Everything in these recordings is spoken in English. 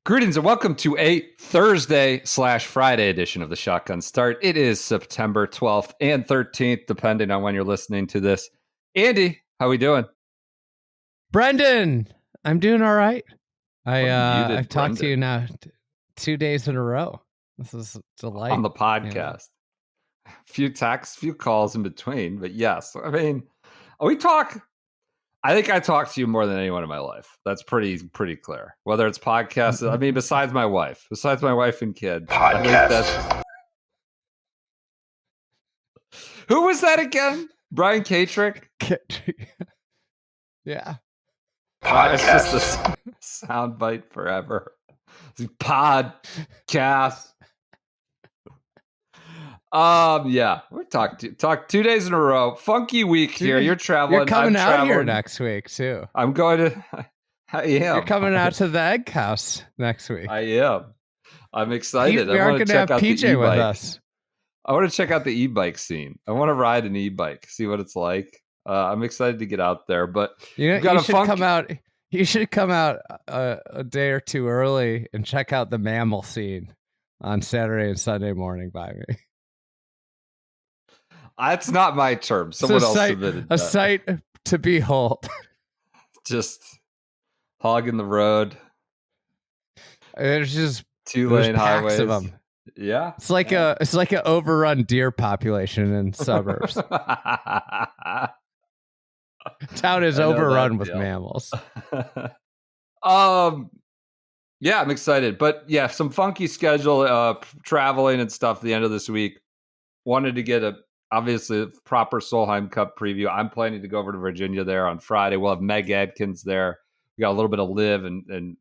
Greetings and welcome to a Thursday/Friday edition of the Shotgun Start. It is September 12th and 13th, depending on when you're listening to this. Andy, how we doing? Brendan, I'm doing all right. I've talked to you now 2 days in a row. This is a delight. On the podcast. A few texts, few calls in between, but yes. I mean, I think I talk to you more than anyone in my life. That's pretty clear. Whether it's podcasts, I mean, besides my wife and kid. Podcast. Who was that again? Brian Katrick? Yeah. It's just a sound bite forever. Podcast. Yeah, we're talk 2 days in a row. Funky week here. You're traveling. You're coming out here next week too. I'm going to. I am. You're coming out to the Egg House next week. I am. I'm excited. We are going to have PJ with us. I want to check out the e-bike scene. I want to ride an e-bike, see what it's like. I'm excited to get out there, but you should come out a day or two early and check out the mammal scene on Saturday and Sunday morning by me. That's not my term. Someone else submitted a sight to behold. Just hogging the road. There's just 2-lane highways of them. Yeah, it's like an overrun deer population in suburbs. Town is overrun with mammals. Yeah, I'm excited, but yeah, some funky schedule, traveling and stuff. At the end of this week, wanted to get obviously a proper Solheim Cup preview. I'm planning to go over to Virginia there on Friday. We'll have Meg Adkins there. We got a little bit of LIV and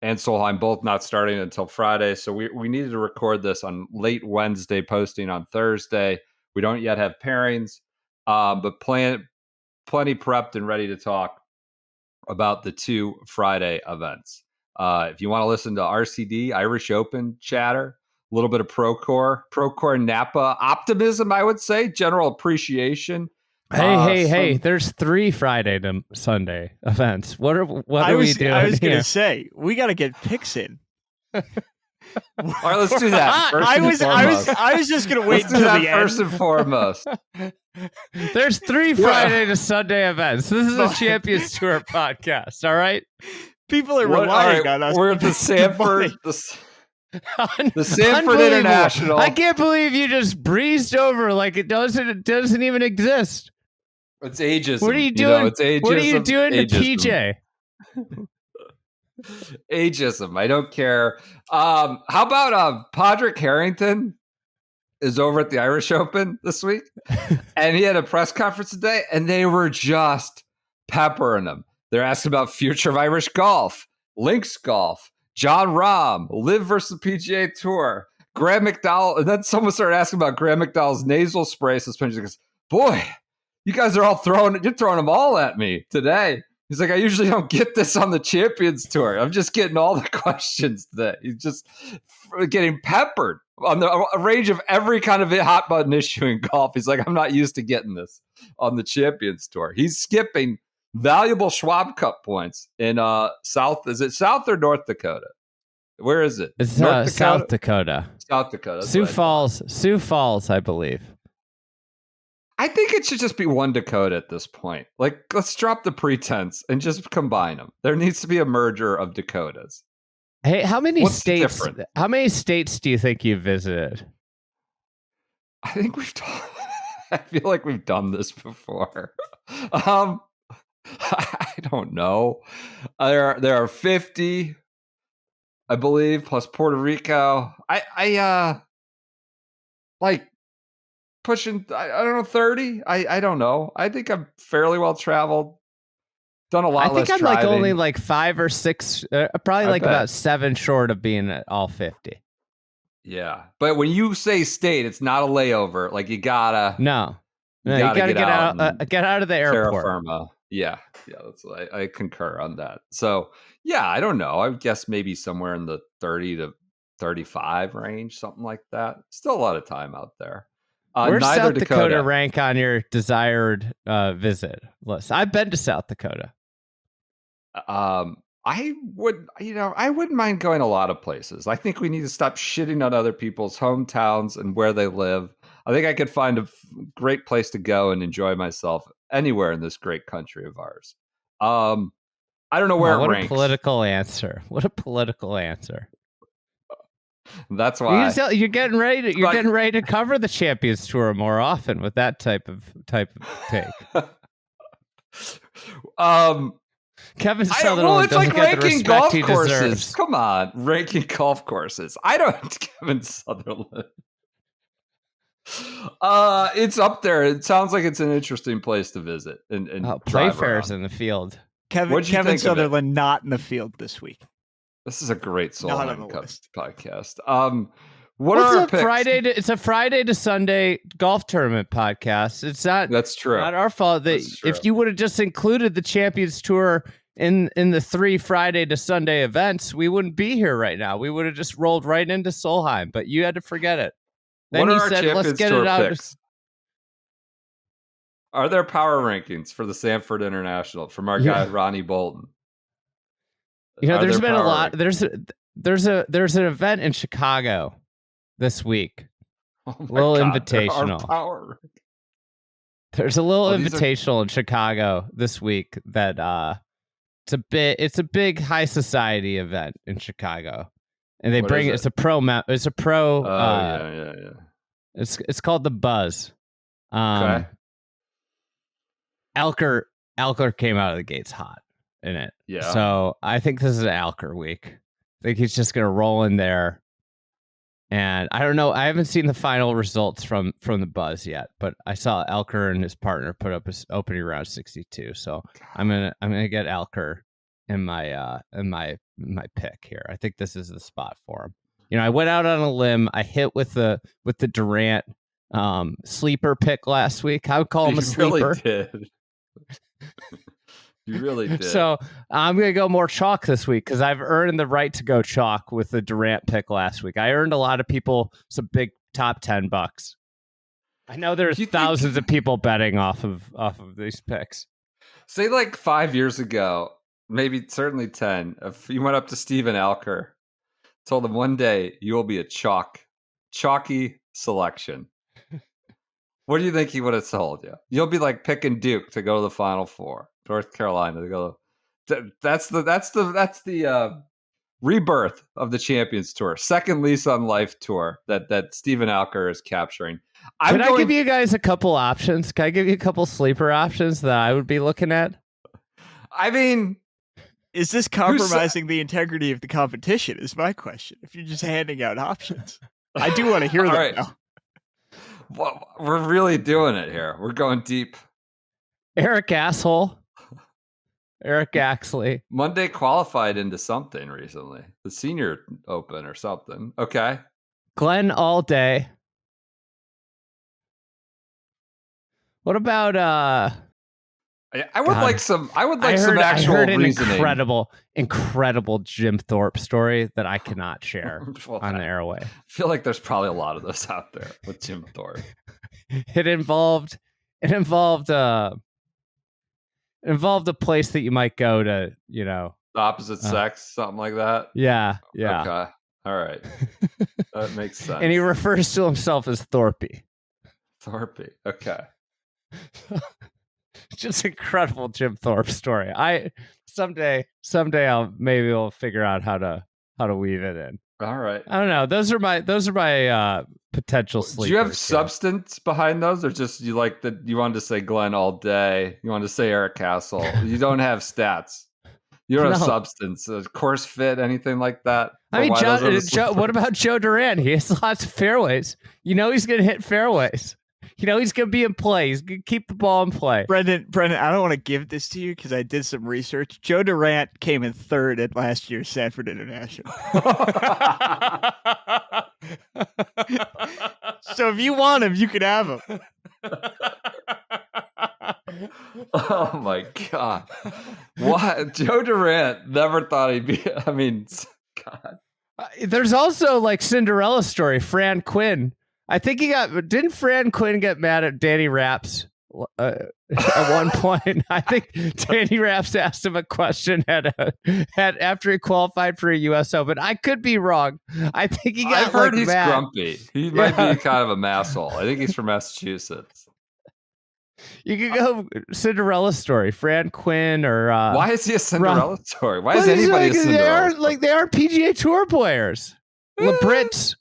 Solheim both not starting until Friday. So we needed to record this on late Wednesday, posting on Thursday. We don't yet have pairings, but plenty prepped and ready to talk about the two Friday events. If you want to listen to RCD, Irish Open chatter, a little bit of Procore Napa optimism, I would say, general appreciation. Hey! There's 3 Friday to Sunday events. What are we doing? I was going to say we got to get picks in. All right, let's do that. I was just going to wait until the end. First and foremost. There's 3 Friday to Sunday events. This is a Champions Tour podcast. All right, people are relying on us. We're at the Sanford. The Sanford International. I can't believe you just breezed over like it doesn't even exist. It's ageism. What are you doing? It's ageism. What are you doing to PJ? Ageism. I don't care. How about Padraig Harrington is over at the Irish Open this week, and he had a press conference today, and they were just peppering him. They're asking about future of Irish golf, links golf, Jon Rahm, LIV versus PGA Tour, Graham McDowell, and then someone started asking about Graham McDowell's nasal spray suspension. He goes, "Boy, you guys are all throwing them all at me today." He's like, "I usually don't get this on the Champions Tour. I'm just getting all the questions today." He's just getting peppered on a range of every kind of hot button issue in golf. He's like, "I'm not used to getting this on the Champions Tour." He's skipping valuable Schwab Cup points in South. Is it South or North Dakota? Where is it? It's South Dakota. South Dakota. Sioux Falls, I believe. I think it should just be one Dakota at this point. Like, let's drop the pretense and just combine them. There needs to be a merger of Dakotas. Hey, how many states? Different? How many states do you think you've visited? I think I feel like we've done this before. I don't know. There are 50, I believe, plus Puerto Rico. I like pushing. I don't know, 30. I don't know. I think I'm fairly well traveled. Done a lot. I think less I'm driving. like only like 5 or 6, probably like about 7 short of being at all 50. Yeah, but when you say state, it's not a layover. Like you gotta. No, you gotta get out of the airport. Terra firma. Yeah, that's I concur on that. So yeah, I don't know. I would guess maybe somewhere in the 30 to 35 range, something like that. Still a lot of time out there. Where's South Dakota rank on your desired visit list? I've been to South Dakota. I wouldn't mind going a lot of places. I think we need to stop shitting on other people's hometowns and where they live. I think I could find a great place to go and enjoy myself anywhere in this great country of ours. I don't know where it ranks. What a political answer. What a political answer. That's why you're getting ready to cover the Champions Tour more often with that type of take. Kevin Sutherland it's doesn't like get the ranking respect golf he courses. deserves. Come on, ranking golf courses. I don't, Kevin Sutherland. It's up there. It sounds like it's an interesting place to visit and Playfair's in the field. Kevin Sutherland not in the field this week. This is a great Solheim Cup podcast. It's a Friday to Sunday golf tournament podcast. It's not. That's true. Not our fault that if you would have just included the Champions Tour in the 3 Friday to Sunday events, we wouldn't be here right now. We would have just rolled right into Solheim, but you had to forget it. Then what you are said, our "Let's get it out." Picks? Are there power rankings for the Sanford International from our guy Ronnie Bolton? There's been a lot. There's an event in Chicago this week. Oh my little God, invitational. There's a little invitational in Chicago this week that it's a big high society event in Chicago, and they bring it's a pro. It's called the Buzz. Okay. Alker came out of the gates hot in it. Yeah. So I think this is an Alker week. I think he's just gonna roll in there. And I don't know. I haven't seen the final results from the Buzz yet, but I saw Alker and his partner put up his opening round 62. So I'm gonna get Alker in my pick here. I think this is the spot for him. I went out on a limb. I hit with the Durant sleeper pick last week. I would call him a sleeper. Really did. You really did. So I'm going to go more chalk this week because I've earned the right to go chalk with the Durant pick last week. I earned a lot of people some big top $10. I know there's thousands of people betting off of these picks. Say like 5 years ago, maybe certainly 10, if you went up to Steven Alker, told him one day you will be a chalky selection. What do you think he would have told you? You'll be like picking Duke to go to the Final Four. North Carolina to go. That's the rebirth of the Champions Tour, second lease on life tour that Steven Alker is capturing. Can I give you guys a couple options? Can I give you a couple sleeper options that I would be looking at? I mean, is this compromising the integrity of the competition? Is my question. If you're just handing out options, I do want to hear them right. now. Well, we're really doing it here. We're going deep. Eric Axley. Monday qualified into something recently. The Senior Open or something. Okay. Glenn all day. What about I would like some actual reasoning. Incredible Jim Thorpe story that I cannot share on the airway. I feel like there's probably a lot of those out there with Jim Thorpe. It involved a place that you might go to, the opposite sex, something like that. Yeah. Okay. All right. That makes sense. And he refers to himself as Thorpe. Okay. Just incredible Jim Thorpe story. Someday we'll figure out how to weave it in. All right. I don't know. Those are my potential sleepers. Do you have substance behind those, or just you like that? You wanted to say Glenn all day. You wanted to say Eric Castle. You don't have stats. You don't have substance, course fit, anything like that. I mean, what about Joe Durant? He has lots of fairways. He's going to hit fairways. He's going to be in play. He's going to keep the ball in play. Brendan, I don't want to give this to you because I did some research. Joe Durant came in third at last year's Sanford International. So if you want him, you can have him. Oh my God. What? Joe Durant never thought he'd be. I mean, God. There's also like Cinderella story, Fran Quinn. I think didn't Fran Quinn get mad at Danny Raps at one point. I think Danny Raps asked him a question after he qualified for a U.S. Open. I could be wrong. I think he got I've heard he's mad. grumpy. He might be kind of a masshole. I think he's from Massachusetts. You could go Cinderella story, Fran Quinn, or why is he a Cinderella story? Why is anybody a Cinderella story? They are PGA Tour players. The Brits,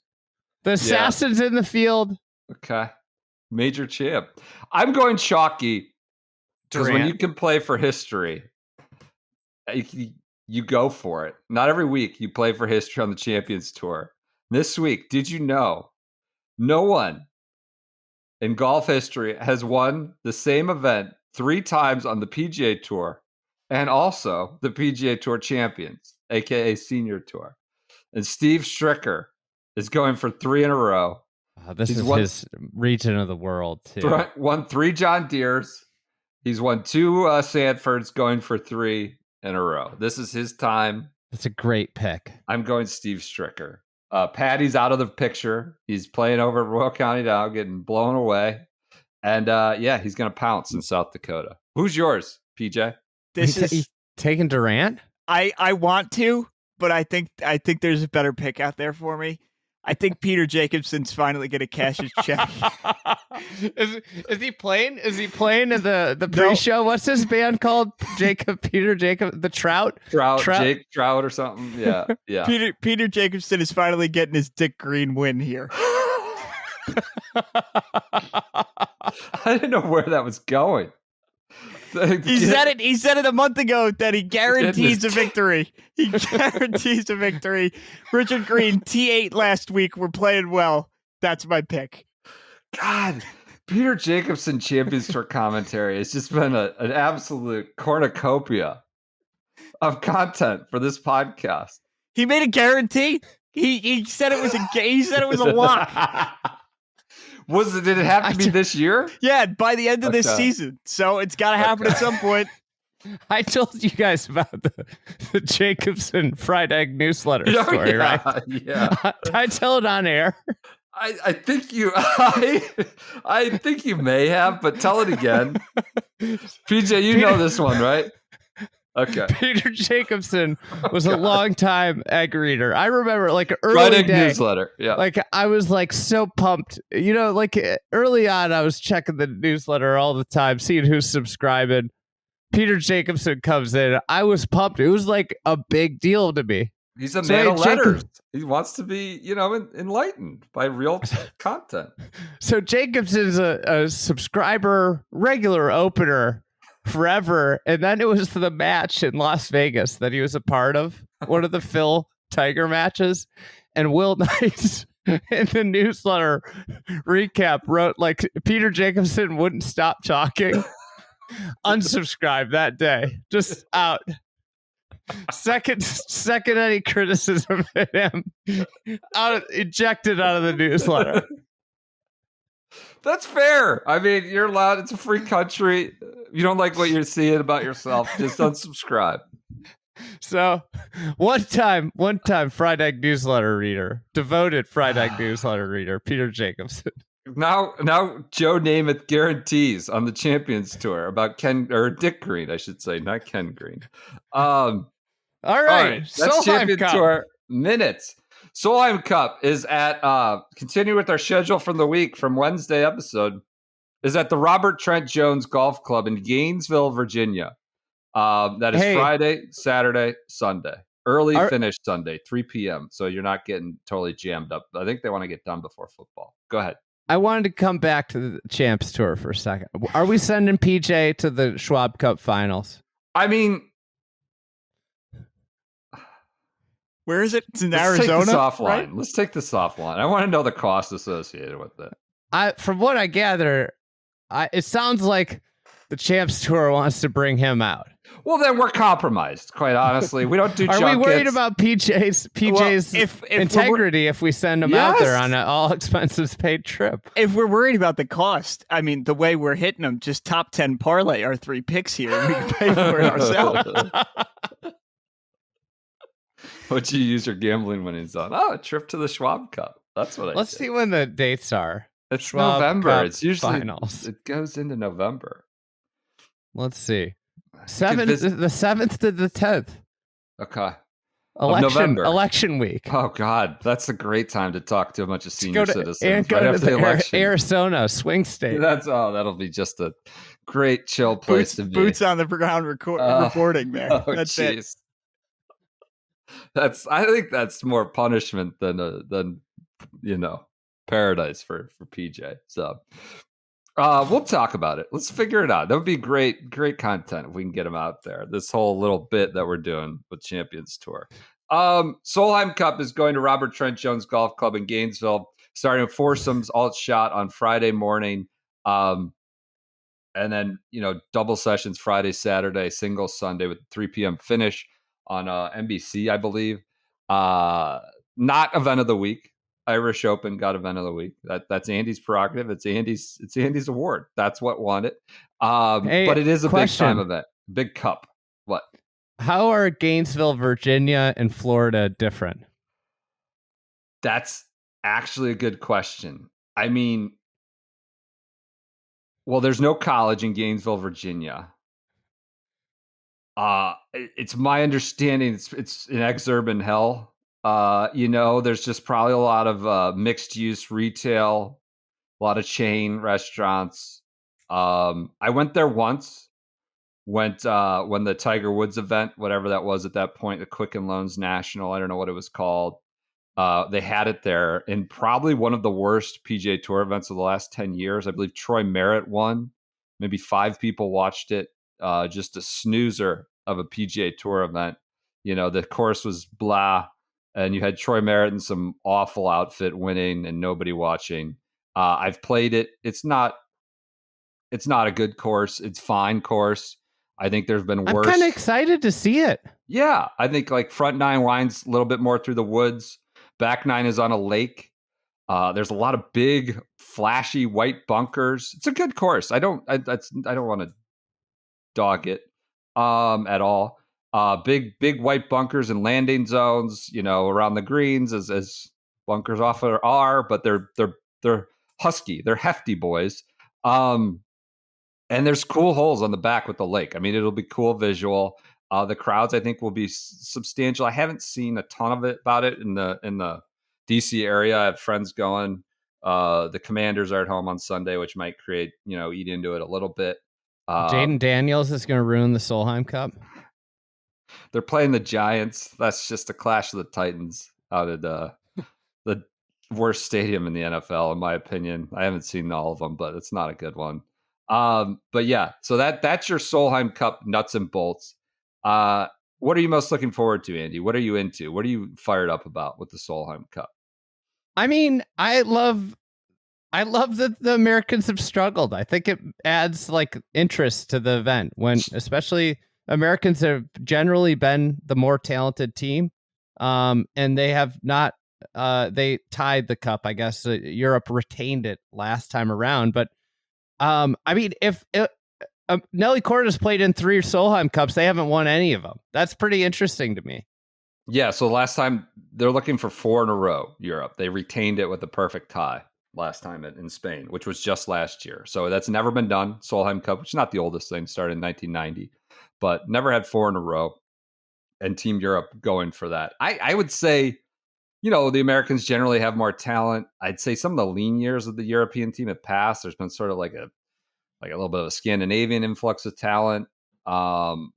the assassins in the field. Okay. Major champ. I'm going chalky because when you can play for history, you go for it. Not every week you play for history on the Champions Tour. This week, did you know no one in golf history has won the same event 3 times on the PGA Tour and also the PGA Tour Champions, aka Senior Tour? And Steve Stricker is going for 3 in a row. This is his region of the world, too. Won 3 John Deeres. He's won 2 Sanfords, going for 3 in a row. This is his time. That's a great pick. I'm going Steve Stricker. Patty's out of the picture. He's playing over at Royal County now, getting blown away. And he's going to pounce in South Dakota. Who's yours, PJ? This taking Durant? I want to, but I think there's a better pick out there for me. I think Peter Jacobson's finally going to cash his check. Is he playing? Is he playing in the pre-show? What's his band called? Peter Jacob, the Trout? Jake Trout or something. Yeah. Peter Jacobson is finally getting his Dick Green win here. I didn't know where that was going. He said it a month ago that he guarantees a victory. He guarantees a victory. Richard Green, T8 last week. We're playing well. That's my pick. God, Peter Jacobson Champions Tour commentary has just been an absolute cornucopia of content for this podcast. He made a guarantee. He said it was a lock. Did it have to be this year? Yeah, by the end of this season. So it's got to happen at some point. I told you guys about the Jacobson fried egg newsletter story, right? Yeah. Did I tell it on air? I think you I think you may have, but tell it again. PJ, you know this one, right? Okay. Peter Jacobson was a long-time egg reader. I remember like early Friday day, newsletter. Yeah. Like I was like so pumped. You know, like early on I was checking the newsletter all the time, seeing who's subscribing. Peter Jacobson comes in. I was pumped. It was like a big deal to me. He's a man of letters. He wants to be, enlightened by real content. So Jacobson's a subscriber, regular opener forever, and then it was the match in Las Vegas that he was a part of, one of the Phil Tiger matches, and Will Knight in the newsletter recap wrote like Peter Jacobson wouldn't stop talking. Unsubscribed that day, just out. Second any criticism of him, ejected out of the newsletter. That's fair. I mean, you're allowed. It's a free country. You don't like what you're seeing about yourself, just unsubscribe. So one time fried egg newsletter reader, devoted fried egg newsletter reader, Peter Jacobson. Now Joe Namath guarantees on the Champions Tour about Dick Green, I should say, not Ken Green. All right. That's Champions Tour minutes. Solheim Cup is at continue with our schedule from the week from Wednesday episode is at the Robert Trent Jones Golf Club in Gainesville, Virginia. That is Friday, Saturday, Sunday. Early finish Sunday, 3 p.m. So you're not getting totally jammed up. I think they want to get done before football. Go ahead. I wanted to come back to the Champs Tour for a second. Are we sending PJ to the Schwab Cup Finals? I mean, where is it? It's in Arizona. Let's take this offline. I want to know the cost associated with it. From what I gather, it sounds like the Champs Tour wants to bring him out. Well, then we're compromised, quite honestly. We don't do junkets. Are we worried about PJ's integrity if we send him out there on an all-expenses paid trip? If we're worried about the cost, I mean, the way we're hitting them, just top 10 parlay our 3 picks here, and we can pay for it ourselves. What'd you use your gambling winnings on? Oh, a trip to the Schwab Cup. That's what I Let's see when the dates are. It's Schwab November. Cup It's usually Finals. it goes into November. Let's see. The 7th to the 10th. Okay. November. Election week. Oh God, that's a great time to talk to a bunch of senior citizens And go right to after the election. Arizona swing state. That'll be just a great chill place to be. Boots on the ground reporting there. Oh, That's geez. I think that's more punishment than paradise for PJ. So we'll talk about it. Let's figure it out. That would be great content if we can get him out there. This whole little bit that we're doing with Champions Tour. Solheim Cup is going to Robert Trent Jones Golf Club in Gainesville, starting with foursomes, all shot on Friday morning. And then, double sessions Friday, Saturday, single Sunday with 3 p.m. finish on NBC, I believe. Not event of the week. Irish Open got event of the week. That's Andy's prerogative. It's Andy's award. That's what won it. But it is a big time event. Big cup. What? How are Gainesville, Virginia, and Florida different? That's actually a good question. I mean, well, there's no college in Gainesville, Virginia. It's my understanding it's an exurban hell. There's just probably a lot of mixed use retail, a lot of chain restaurants. I went there once. When the Tiger Woods event, whatever that was at that point, the Quicken Loans National, I don't know what it was called. They had it there in probably one of the worst PGA Tour events of the last 10 years. I believe Troy Merritt won. Maybe 5 people watched it. Just a snoozer of a PGA Tour event. The course was blah, and you had Troy Merritt in some awful outfit winning and nobody watching. I've played it. It's not a good course. It's fine course. I think there's been worse. I'm kind of excited to see it. Yeah, I think like front 9 winds a little bit more through the woods. Back 9 is on a lake. There's a lot of big, flashy white bunkers. It's a good course. I don't want to dog it at all. Big white bunkers and landing zones, around the greens as bunkers often are, but they're husky. They're hefty boys. And there's cool holes on the back with the lake. I mean, it'll be cool visual. The crowds, I think, will be substantial. I haven't seen a ton of it about it in the DC area. I have friends going. The Commanders are at home on Sunday, which might create, eat into it a little bit. Jaden Daniels is going to ruin the Solheim Cup. They're playing the Giants. That's just a clash of the Titans out at the worst stadium in the NFL, in my opinion. I haven't seen all of them, but it's not a good one. But yeah, so that's your Solheim Cup nuts and bolts. What are you most looking forward to, Andy? What are you into? What are you fired up about with the Solheim Cup? I mean, I love that the Americans have struggled. I think it adds interest to the event when especially Americans have generally been the more talented team. And they have not, they tied the cup. I guess Europe retained it last time around, but I mean, if Nelly Korda's played in 3 Solheim Cups, they haven't won any of them. That's pretty interesting to me. Yeah, so last time they're looking for 4 in a row, Europe. They retained it with a perfect tie last time in Spain, which was just last year. So that's never been done. Solheim Cup, which is not the oldest thing, started in 1990, but never had 4 in a row. And Team Europe going for that. I would say, the Americans generally have more talent. I'd say some of the lean years of the European team have passed. There's been sort of like a little bit of a Scandinavian influx of talent.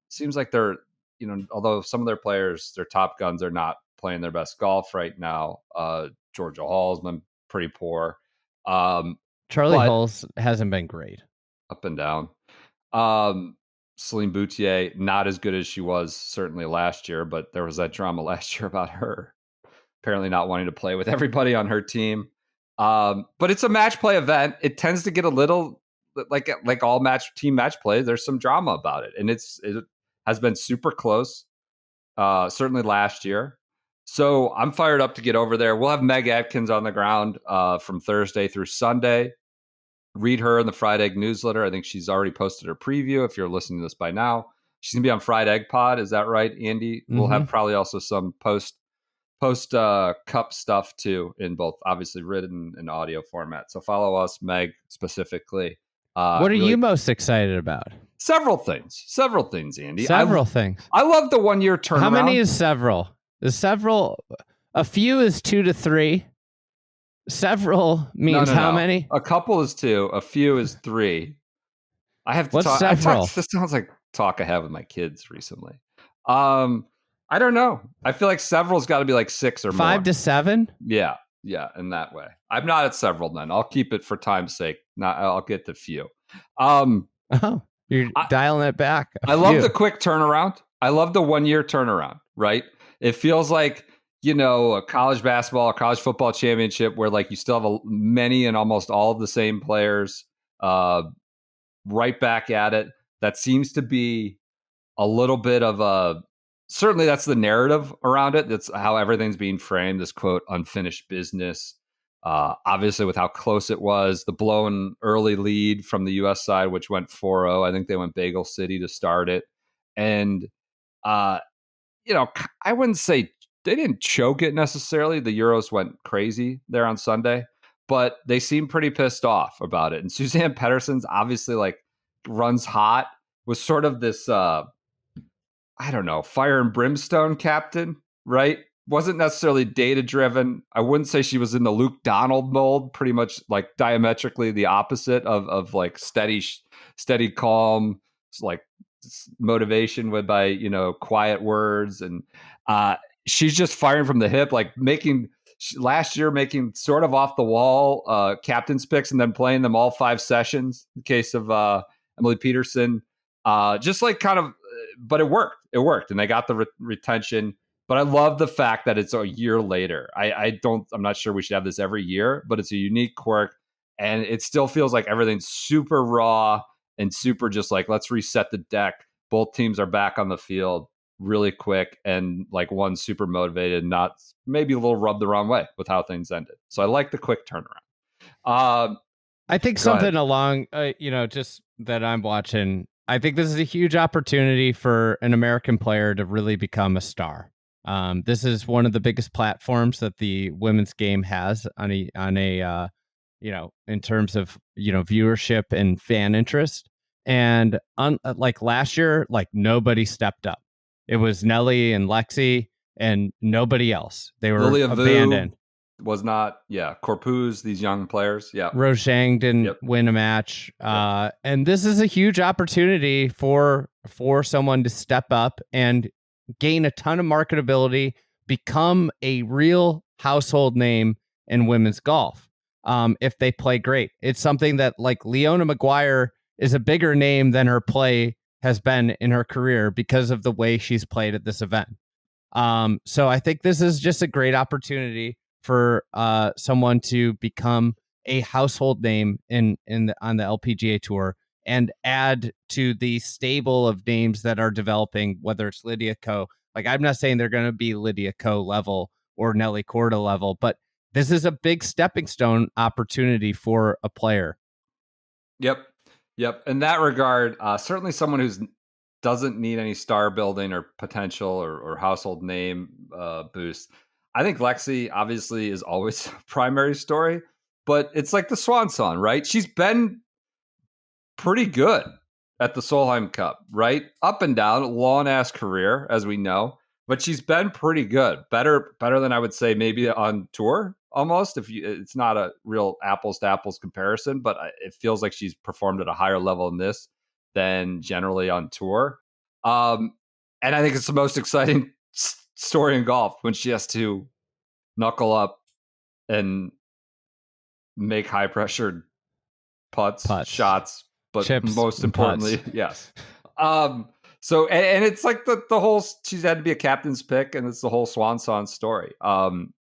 Seems like they're, although some of their players, their top guns, are not playing their best golf right now. Georgia Hall's been pretty poor. Charlie Hulse hasn't been great. Up and down. Celine Boutier, not as good as she was certainly last year, but there was that drama last year about her apparently not wanting to play with everybody on her team. But it's a match play event. It tends to get a little like all team match play. There's some drama about it, and it has been super close. Certainly last year. So I'm fired up to get over there. We'll have Meg Atkins on the ground from Thursday through Sunday. Read her in the Fried Egg newsletter. I think she's already posted her preview. If you're listening to this by now, she's gonna be on Fried Egg Pod. Is that right, Andy? Mm-hmm. We'll have probably also some post post cup stuff too, in both obviously written and audio format. So follow us, Meg, specifically. What are you most excited about? Several things, Andy. Several things. I love the 1 year turnaround. How many is several? A few is 2 to 3. Several means how many? A couple is 2. A few is 3. I have to What's talk. several? This sounds like talk I had with my kids recently. I don't know. I feel like several's got to be like 6 or 5 more. to 7. Yeah, in that way. I'm not at several then. I'll keep it for time's sake. I'll get to few. You're dialing it back. I love the quick turnaround. I love the 1 year turnaround, right? It feels like, a college basketball or college football championship where like you still have many and almost all of the same players right back at it. That seems to be a little bit of certainly that's the narrative around it. That's how everything's being framed, this quote, unfinished business. Obviously, with how close it was, the blown early lead from the U.S. side, which went 4-0. I think they went Bagel City to start it. And, I wouldn't say they didn't choke it necessarily. The Euros went crazy there on Sunday, but they seemed pretty pissed off about it. And Suzanne Pettersson's obviously like runs hot, was sort of this, fire and brimstone captain, right? Wasn't necessarily data driven. I wouldn't say she was in the Luke Donald mold, pretty much like diametrically the opposite of like steady, calm, like motivation by, quiet words. And she's just firing from the hip, like last year making sort of off the wall captain's picks and then playing them all 5 sessions. In the case of Emily Peterson, just like kind of, but it worked and they got the retention. But I love the fact that it's a year later. I'm not sure we should have this every year, but it's a unique quirk. And it still feels like everything's super raw and super just like, let's reset the deck. Both teams are back on the field really quick and like one's super motivated, not maybe a little rubbed the wrong way with how things ended. So I like the quick turnaround. I think something along, just that I'm watching, I think this is a huge opportunity for an American player to really become a star. This is one of the biggest platforms that the women's game has on a in terms of, viewership and fan interest. And like last year, like nobody stepped up. It was Nelly and Lexi and nobody else. They were Lilia abandoned. Vu was not, Corpuz, these young players. Yeah. Rose Zhang didn't win a match. And this is a huge opportunity for someone to step up and gain a ton of marketability, become a real household name in women's golf. If they play great, it's something that like Leona Maguire is a bigger name than her play has been in her career because of the way she's played at this event. So I think this is just a great opportunity for someone to become a household name on the LPGA tour and add to the stable of names that are developing, whether it's Lydia Ko. Like, I'm not saying they're going to be Lydia Ko level or Nelly Korda level, but this is a big stepping stone opportunity for a player. Yep. In that regard, certainly someone who doesn't need any star building or potential or household name boost. I think Lexi obviously is always a primary story, but it's like the swan song, right? She's been pretty good at the Solheim Cup, right? Up and down, long ass career, as we know, but she's been pretty good. Better than I would say maybe on tour almost. It's not a real apples to apples comparison, but it feels like she's performed at a higher level in this than generally on tour. And I think it's the most exciting story in golf when she has to knuckle up and make high pressured putts, shots, but chips, most importantly, yes. So and it's like the whole, she's had to be a captain's pick, and it's the whole swan song story.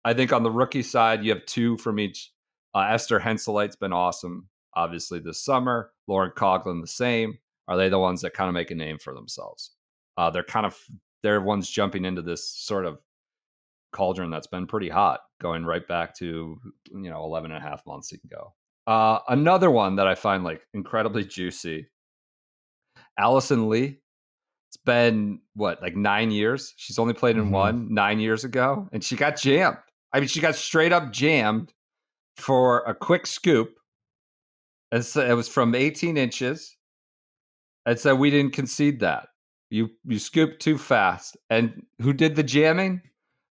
I think on the rookie side, you have 2 from each. Esther Henselite's been awesome, obviously, this summer. Lauren Coughlin the same. Are they the ones that kind of make a name for themselves? They're ones jumping into this sort of cauldron that's been pretty hot, going right back to 11 and a half months ago. Another one that I find like incredibly juicy, Allison Lee. It's been like 9 years. She's only played in one 9 years ago, and she got jammed. I mean, she got straight up jammed for a quick scoop. And so it was from 18 inches. And so we didn't concede that. You scooped too fast. And who did the jamming?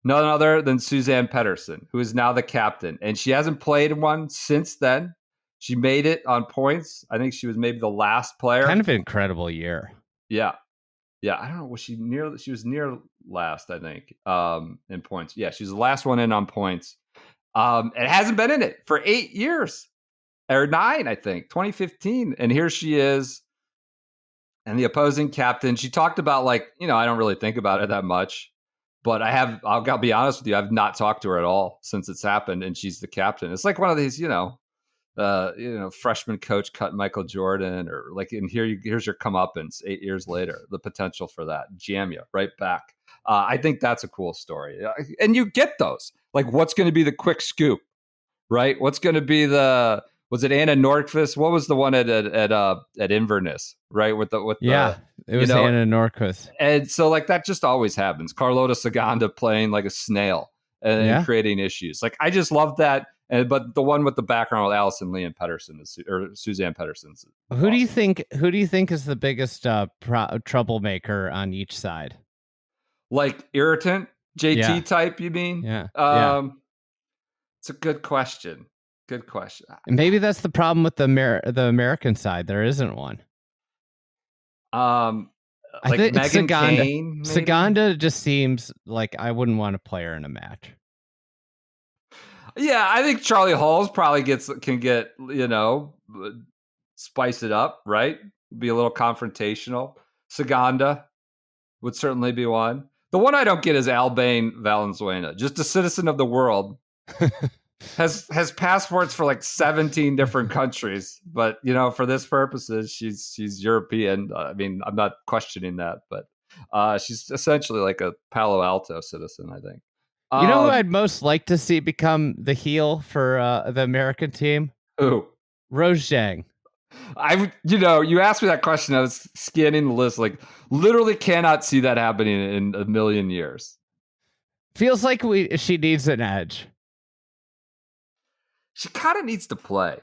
None other than Suzann Pettersson, who is now the captain. And she hasn't played one since then. She made it on points. I think she was maybe the last player. Kind of an incredible year. Yeah. Yeah. I don't know. Was she near? She was near last, I think, in points. Yeah. She was the last one in on points. It hasn't been in it for 8 years or 9, I think, 2015. And here she is. And the opposing captain, she talked about I don't really think about it that much, but I'll be honest with you, I've not talked to her at all since it's happened. And she's the captain. It's like one of these, freshman coach cut Michael Jordan, or here's your comeuppance 8 years later, the potential for that jam you right back. I think that's a cool story. And you get those, what's going to be the quick scoop, right? What's going to be was it Anna Nordqvist? What was the one at Inverness, right? It was Anna Nordqvist. And so that just always happens. Carlota Saganda playing like a snail and creating issues. I just love that. But the one with the background with Allison Lee and Pettersson or Suzann Pettersson. Who do you think is the biggest troublemaker on each side? Irritant JT type, you mean? Yeah. It's a good question. Good question. Maybe that's the problem with the American side. There isn't one. I think Megan Kane, Saganda just seems like I wouldn't want to play her in a match. Yeah, I think Charlie Halls probably can get spice it up, right? Be a little confrontational. Saganda would certainly be one. The one I don't get is Albane Valenzuela, just a citizen of the world. has passports for 17 different countries, but for this purposes, she's European. I mean, I'm not questioning that, but she's essentially like a Palo Alto citizen, I think. You know who I'd most like to see become the heel for the American team? Who? Rose Zhang. You asked me that question. I was scanning the list. Literally cannot see that happening in a million years. Feels like she needs an edge. She kind of needs to play,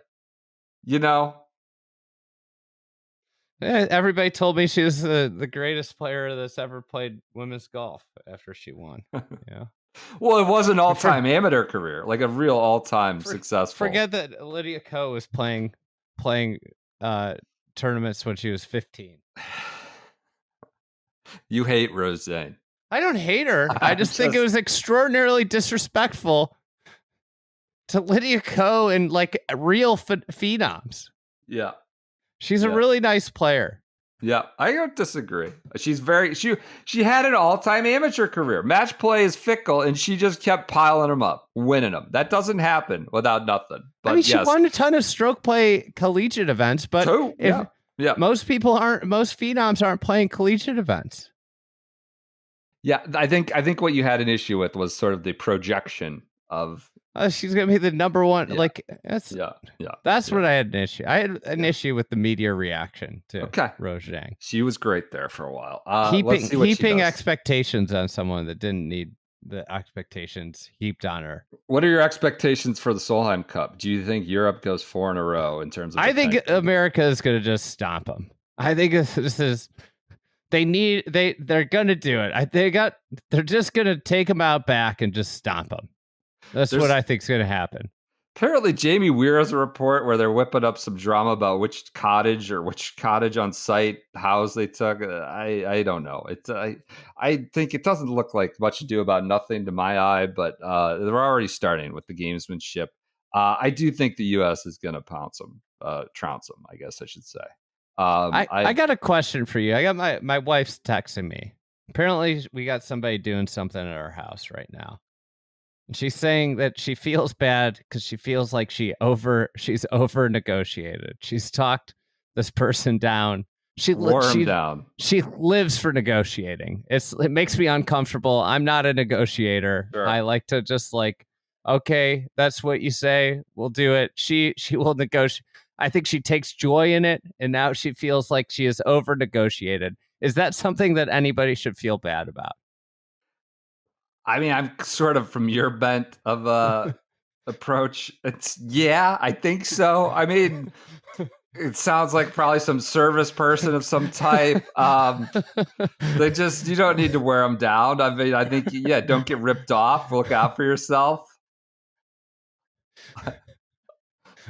Everybody told me she was the greatest player that's ever played women's golf after she won. Yeah. Well, it was an all-time amateur career, a real all-time successful. Forget that Lydia Ko was playing tournaments when she was 15. You hate Rose Zhang. I don't hate her. I just think it was extraordinarily disrespectful to Lydia Ko and real phenoms. Yeah. She's a really nice player. Yeah, I don't disagree. She's she had an all-time amateur career. Match play is fickle, and she just kept piling them up, winning them. That doesn't happen without nothing. But she won a ton of stroke play collegiate events, but most phenoms aren't playing collegiate events. Yeah, I think what you had an issue with was sort of the projection of she's gonna be the number one. That's what I had an issue. I had an issue with the media reaction to Rose Zhang. She was great there for a while. Heaping expectations on someone that didn't need the expectations heaped on her. What are your expectations for the Solheim Cup? Do you think Europe goes 4 in a row in terms of? I think America is gonna just stomp them. I think this is. They're gonna do it. They're just gonna take them out back and just stomp them. That's what I think is going to happen. Apparently, Jamie Weir has a report where they're whipping up some drama about which cottage on site house they took. I don't know. I think it doesn't look like much ado about nothing to my eye, but they're already starting with the gamesmanship. I do think the U.S. is going to trounce them, I guess I should say. I got a question for you. I got my wife's texting me. Apparently, we got somebody doing something at our house right now. And she's saying that she feels bad because she feels like she's over negotiated. She's talked this person down. She lives for negotiating. It makes me uncomfortable. I'm not a negotiator. Sure. I like to just okay, that's what you say. We'll do it. She will negotiate. I think she takes joy in it, and now she feels like she is over negotiated. Is that something that anybody should feel bad about? I mean, I'm sort of from your bent of approach. I think so. I mean, it sounds like probably some service person of some type. You don't need to wear them down. I mean, I think, don't get ripped off. Look out for yourself.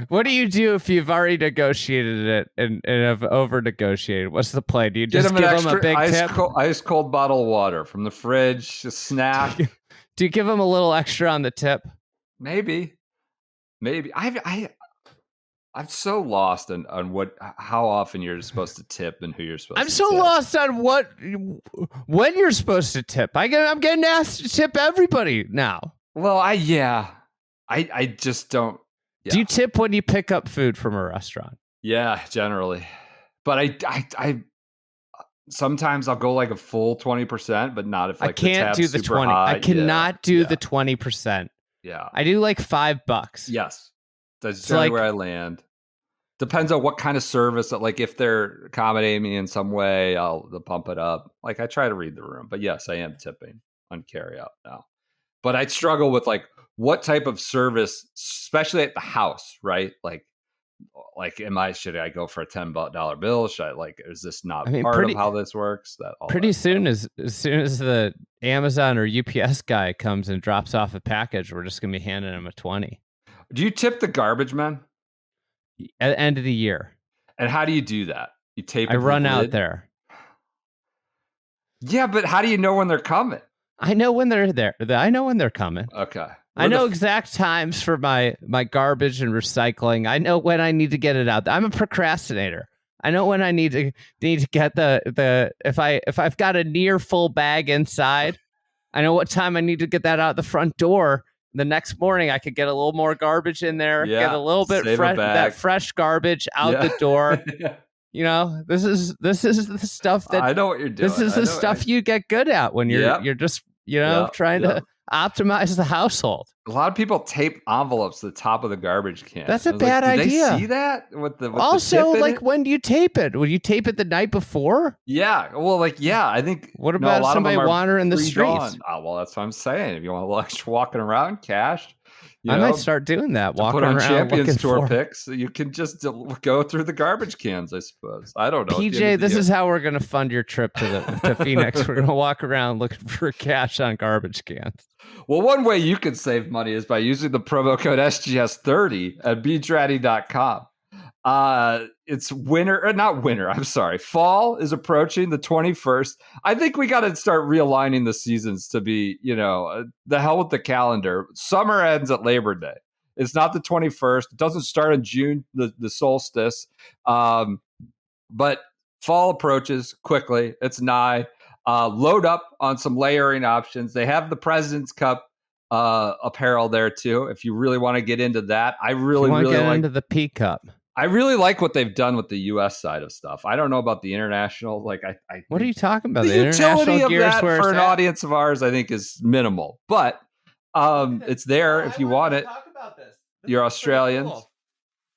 What do you do if you've already negotiated it and have over negotiated? What's the play? Do you just give them a big tip? Ice cold bottle of water from the fridge, a snack. Do you give them a little extra on the tip? Maybe. I'm so lost on how often you're supposed to tip and who you're supposed to tip. I'm so lost on when you're supposed to tip. I'm getting asked to tip everybody now. Well, I just don't. Yeah. Do you tip when you pick up food from a restaurant? Yeah, generally. But I sometimes I'll go like a full 20%, but not if like I can't do the 20. High. I cannot do the 20%. Yeah. I do like $5. Yes. That's generally where I land. Depends on what kind of service. Like if they're accommodating me in some way, I'll pump it up. Like I try to read the room. But yes, I am tipping on carryout now. But I struggle with like what type of service, especially at the house, right? Like should I go for a $10 bill? Should I is this not part of how this works? Soon as soon as the Amazon or UPS guy comes and drops off a package, we're just gonna be handing him a 20. Do you tip the garbage men? At the end of the year. And how do you do that? You tape it. I run out there. Yeah, but how do you know when they're coming? I know when they're there. I know when they're coming. Okay. I know exact times for my garbage and recycling. I know when I need to get it out. I'm a procrastinator. I know when I need to get the if I've got a near full bag inside, I know what time I need to get that out the front door. The next morning, I could get a little more garbage in there, get a little bit that fresh garbage out the door. You know, this is the stuff that I know what you're doing. This is the stuff you get good at when you're just trying to optimize the household. A lot of people tape envelopes to the top of the garbage can. That's a bad idea. Did they see that? Also, when do you tape it? Would you tape it the night before? Yeah. Well, I think. What about somebody wandering the streets? Oh, well, that's what I'm saying. If you want a little extra walking around, cash. I might start doing that. Walking around, Champions Tour picks. So you can just go through the garbage cans, I suppose. I don't know. PJ, this is how we're going to fund your trip to Phoenix. We're going to walk around looking for cash on garbage cans. Well, one way you can save money is by using the promo code SGS30 at beachratty.com. It's fall is approaching the 21st. I think we got to start realigning the seasons to be, the hell with the calendar. Summer ends at Labor Day. It's not the 21st. It doesn't start in June, the solstice. But fall approaches quickly. It's nigh. Load up on some layering options. They have the President's Cup apparel there too. If you really want to get into that, I really like into the P Cup. I really like what they've done with the U.S. side of stuff. I don't know about the international. What are you talking about? The utility of that for an audience of ours, I think, is minimal. But it's there if you want it. Talk about this. You're Australians. Cool.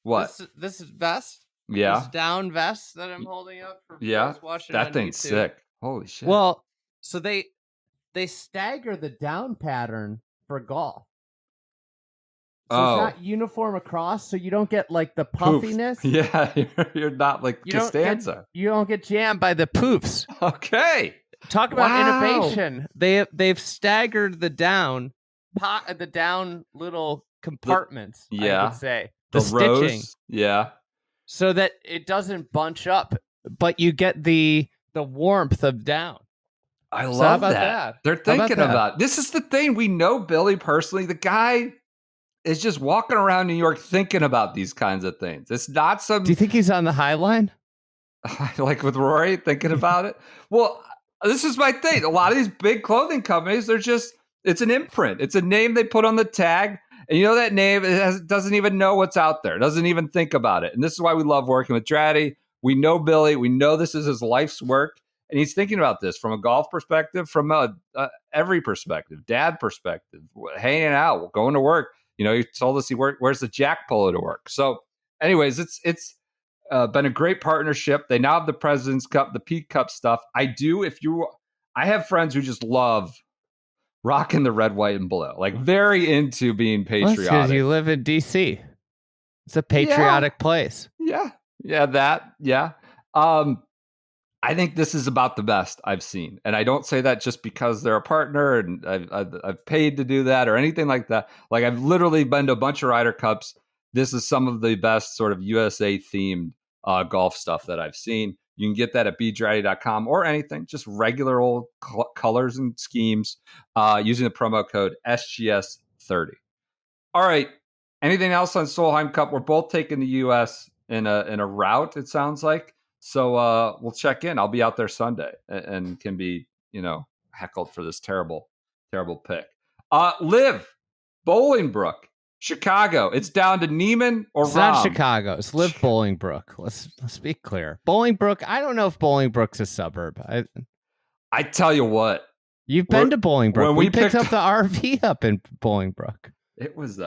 What? This is vest. Yeah. This down vest that I'm holding up for watching. That thing's YouTube. sick. Holy shit. Well, so they stagger the down pattern for golf. So it's not uniform across, so you don't get like the puffiness. Poof. Yeah, you're not like Costanza. You don't get jammed by the poofs. Okay. Talk about innovation. They've staggered the down little compartments. I would say the stitching. Yeah. So that it doesn't bunch up, but you get the warmth of down. I love that. They're thinking about this. Is the thing. We know Billy personally. The guy is just walking around New York thinking about these kinds of things. It's not some. Do you think he's on the High Line? Like with Rory thinking about it? Well, this is my thing. A lot of these big clothing companies, it's an imprint. It's a name they put on the tag. And that name doesn't even know what's out there. Doesn't even think about it. And this is why we love working with Dratty. We know Billy. We know this is his life's work. And he's thinking about this from a golf perspective, from every perspective, dad perspective, hanging out, going to work. He told us he wears the Jack Polo to work. So anyways, it's been a great partnership. They now have the President's Cup, the Peak Cup stuff. I have friends who just love rocking the red, white, and blue. Like very into being patriotic. Because you live in DC. It's a patriotic place. Yeah. I think this is about the best I've seen. And I don't say that just because they're a partner and I've paid to do that or anything like that. Like I've literally been to a bunch of Ryder Cups. This is some of the best sort of USA themed golf stuff that I've seen. You can get that at beadready.com or anything, just regular old colors and schemes using the promo code SGS30. All right. Anything else on Solheim Cup? We're both taking the US in a route, it sounds like. So we'll check in. I'll be out there Sunday and can be, heckled for this terrible, terrible pick. LIV Bolingbrook, Chicago. It's down to Neiman or It's Rahm. not Chicago. It's LIV Bolingbrook. Let's be clear. Bolingbrook. I don't know if Bolingbrook's a suburb. I tell you what. You've been to Bolingbrook. When we picked up the RV up in Bolingbrook. It was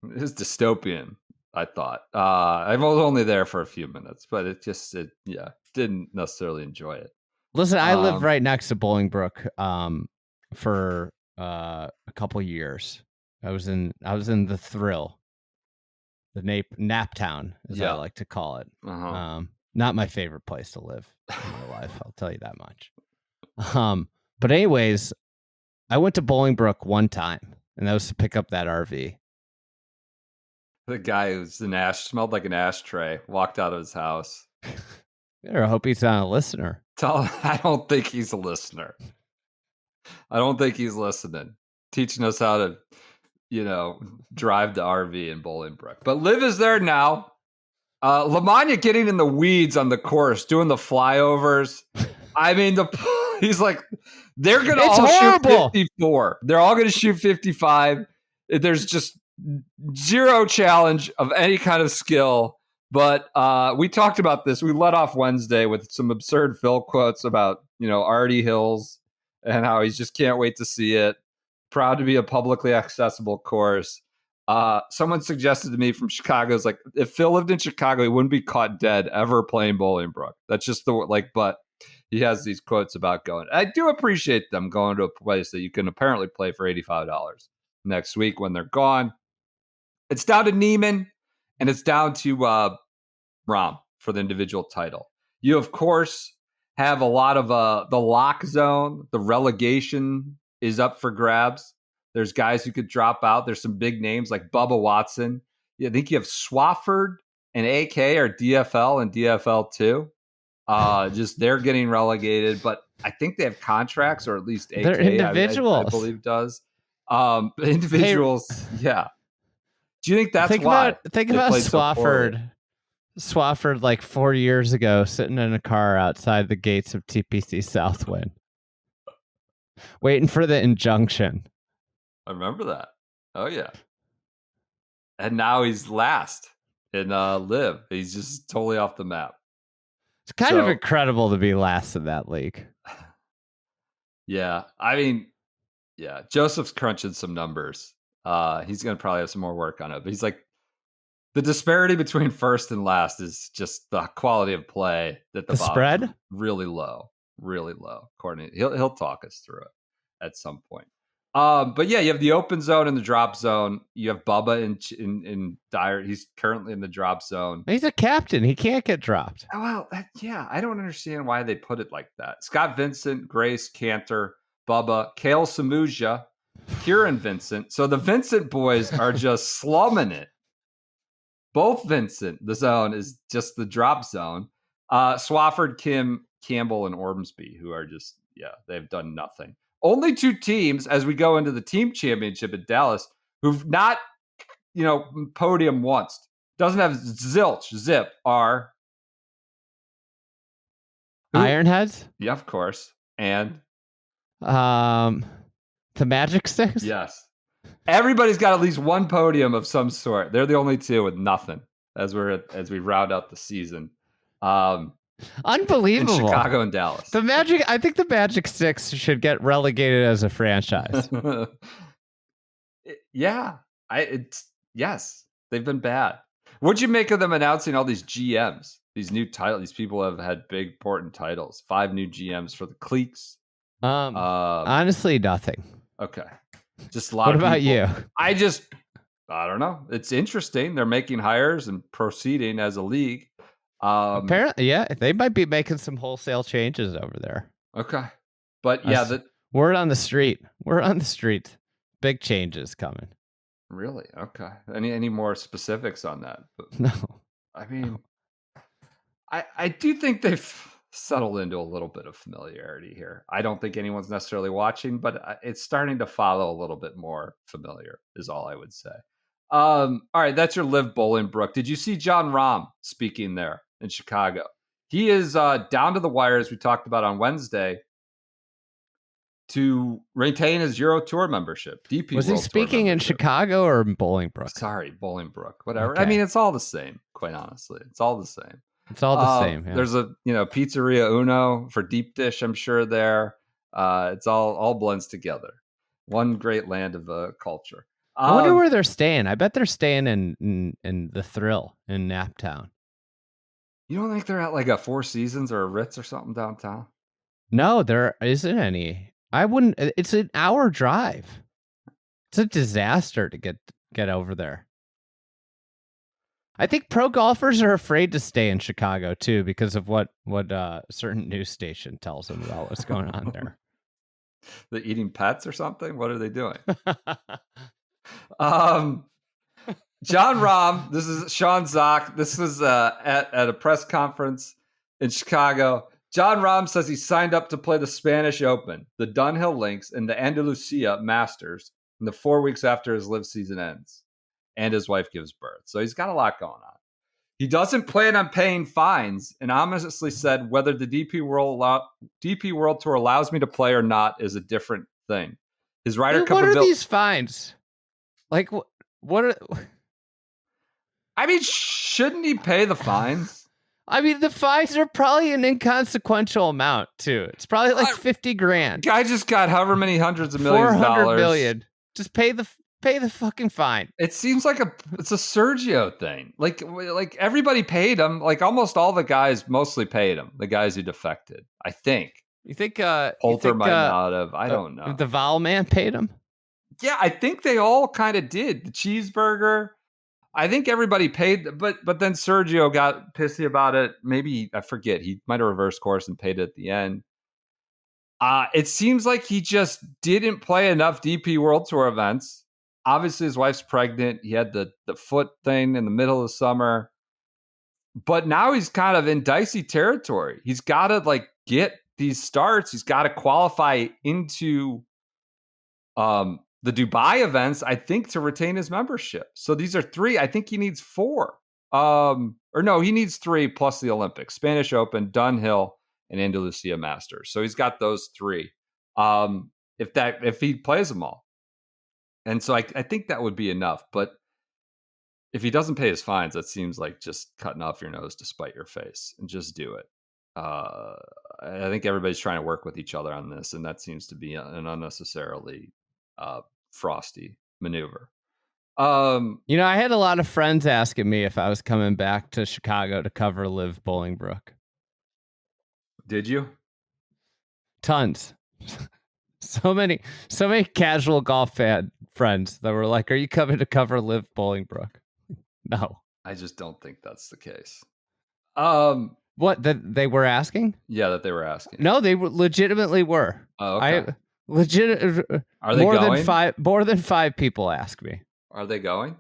dystopian. I thought. I was only there for a few minutes, but it didn't necessarily enjoy it. Listen, I lived right next to Bolingbrook for a couple years. I was in the Thrill, the Nap Town, as I like to call it. Not my favorite place to live in my life, I'll tell you that much. But anyways, I went to Bolingbrook one time, and that was to pick up that RV. The guy who's smelled like an ashtray walked out of his house. I hope he's not a listener. I don't think he's a listener. I don't think he's listening. Teaching us how to, drive the RV in Bolingbrook. But LIV is there now. Lamagna getting in the weeds on the course, doing the flyovers. I mean, he's like, they're going to all shoot 54. They're all going to shoot 55. There's just zero challenge of any kind of skill. But we talked about this. We let off Wednesday with some absurd Phil quotes about, Artie Hills and how he just can't wait to see it. Proud to be a publicly accessible course. Someone suggested to me from Chicago, is like, if Phil lived in Chicago, he wouldn't be caught dead ever playing Bolingbrook. That's just but he has these quotes about going. I do appreciate them going to a place that you can apparently play for $85 next week when they're gone. It's down to Neiman, and it's down to Rahm for the individual title. You, of course, have a lot of the lock zone. The relegation is up for grabs. There's guys who could drop out. There's some big names like Bubba Watson. I think you have Swafford and AK are DFL and DFL2. Just they're getting relegated, but I think they have contracts, or at least AK, they're individuals. I believe does. Individuals, yeah. Do you think that's think why? Think about Swafford. Swafford, like 4 years ago, sitting in a car outside the gates of TPC Southwind, waiting for the injunction. I remember that. Oh yeah. And now he's last in LIV. He's just totally off the map. It's kind of incredible to be last in that league. Yeah, I mean, yeah. Joseph's crunching some numbers. He's going to probably have some more work on it. But he's like, the disparity between first and last is just the quality of play that the spread really low. According to, he'll talk us through it at some point. But yeah, you have the open zone and the drop zone. You have Bubba in Dyer. He's currently in the drop zone. He's a captain. He can't get dropped. Oh, well, I don't understand why they put it like that. Scott Vincent, Grace, Cantor, Bubba, Kale Samuja, Kieran Vincent. So the Vincent boys are just slumming it. Both Vincent, the zone is just the drop zone. Swafford, Kim, Campbell, and Ormsby, who are just, they've done nothing. Only two teams as we go into the team championship at Dallas who've not, podium once. Doesn't have zip are Ironheads? Yeah, of course. And the Majesticks? Yes. Everybody's got at least one podium of some sort. They're the only two with nothing as we round out the season. Unbelievable. In Chicago and Dallas. I think the Majesticks should get relegated as a franchise. Yeah. Yes. They've been bad. What'd you make of them announcing all these GMs, these new titles? These people have had big, important titles. 5 new GMs for the cliques. Honestly, nothing. Okay. Just a lot What of about people. you? I don't know. It's interesting. They're making hires and proceeding as a league. Apparently, yeah, they might be making some wholesale changes over there. Okay. But yeah, word on the street. Big changes coming. Really? Okay. Any more specifics on that? No. I mean, I do think they've settled into a little bit of familiarity here. I don't think anyone's necessarily watching, but it's starting to follow a little bit more familiar is all I would say. All right, that's your LIV Bolingbrook. Did you see Jon Rahm speaking there in Chicago? He is down to the wire, as we talked about on Wednesday, to retain his Euro Tour membership. DP was World he speaking in Chicago or Bolingbrook? Sorry, Bolingbrook. Whatever. Okay. I mean, it's all the same. Quite honestly, it's all the same. It's all the same. Yeah. There's a Pizzeria Uno for deep dish. I'm sure there. It's all blends together. One great land of culture. I wonder where they're staying. I bet they're staying in the Thrill in Naptown. You don't think they're at like a Four Seasons or a Ritz or something downtown? No, there isn't any. I wouldn't. It's an hour drive. It's a disaster to get over there. I think pro golfers are afraid to stay in Chicago too because of what certain news station tells them about what's going on there. They're eating pets or something? What are they doing? Jon Rahm, this is Sean Zock. This was at a press conference in Chicago. Jon Rahm says he signed up to play the Spanish Open, the Dunhill Links, and the Andalusia Masters in the 4 weeks after his LIV season ends and his wife gives birth. So he's got a lot going on. He doesn't plan on paying fines and honestly said whether the DP World Tour allows me to play or not is a different thing. His Ryder Cup. What are these fines? Like, what are... I mean, shouldn't he pay the fines? I mean, the fines are probably an inconsequential amount too. It's probably like $50,000. Guy just got however many hundreds of millions dollars. $400 million. Just pay the fucking fine. It seems like it's a Sergio thing. Like everybody paid him. Like almost all the guys mostly paid him. The guys who defected, I think. You think Poulter might not have? I don't know. The Val man paid him. Yeah, I think they all kind of did. The cheeseburger. I think everybody paid, but then Sergio got pissy about it. Maybe, I forget, he might have reversed course and paid it at the end. It seems like he just didn't play enough DP World Tour events. Obviously, his wife's pregnant. He had the foot thing in the middle of the summer. But now he's kind of in dicey territory. He's got to get these starts. He's got to qualify into the Dubai events, I think, to retain his membership. So these are 3. I think he needs 4. He needs 3 plus the Olympics. Spanish Open, Dunhill, and Andalusia Masters. So he's got those 3. If he plays them all. And so I think that would be enough. But if he doesn't pay his fines, that seems like just cutting off your nose to spite your face. And just do it. I think everybody's trying to work with each other on this. And that seems to be an unnecessarily frosty maneuver. I had a lot of friends asking me if I was coming back to Chicago to cover LIV Bolingbrook. Did you? Tons. so many casual golf fan friends that were like, "Are you coming to cover LIV Bolingbrook?" No, I just don't think that's the case. What, that they were asking? Yeah, that they were asking. No, they legitimately were. Oh, okay. Are they going? More than 5 people ask me. Are they going?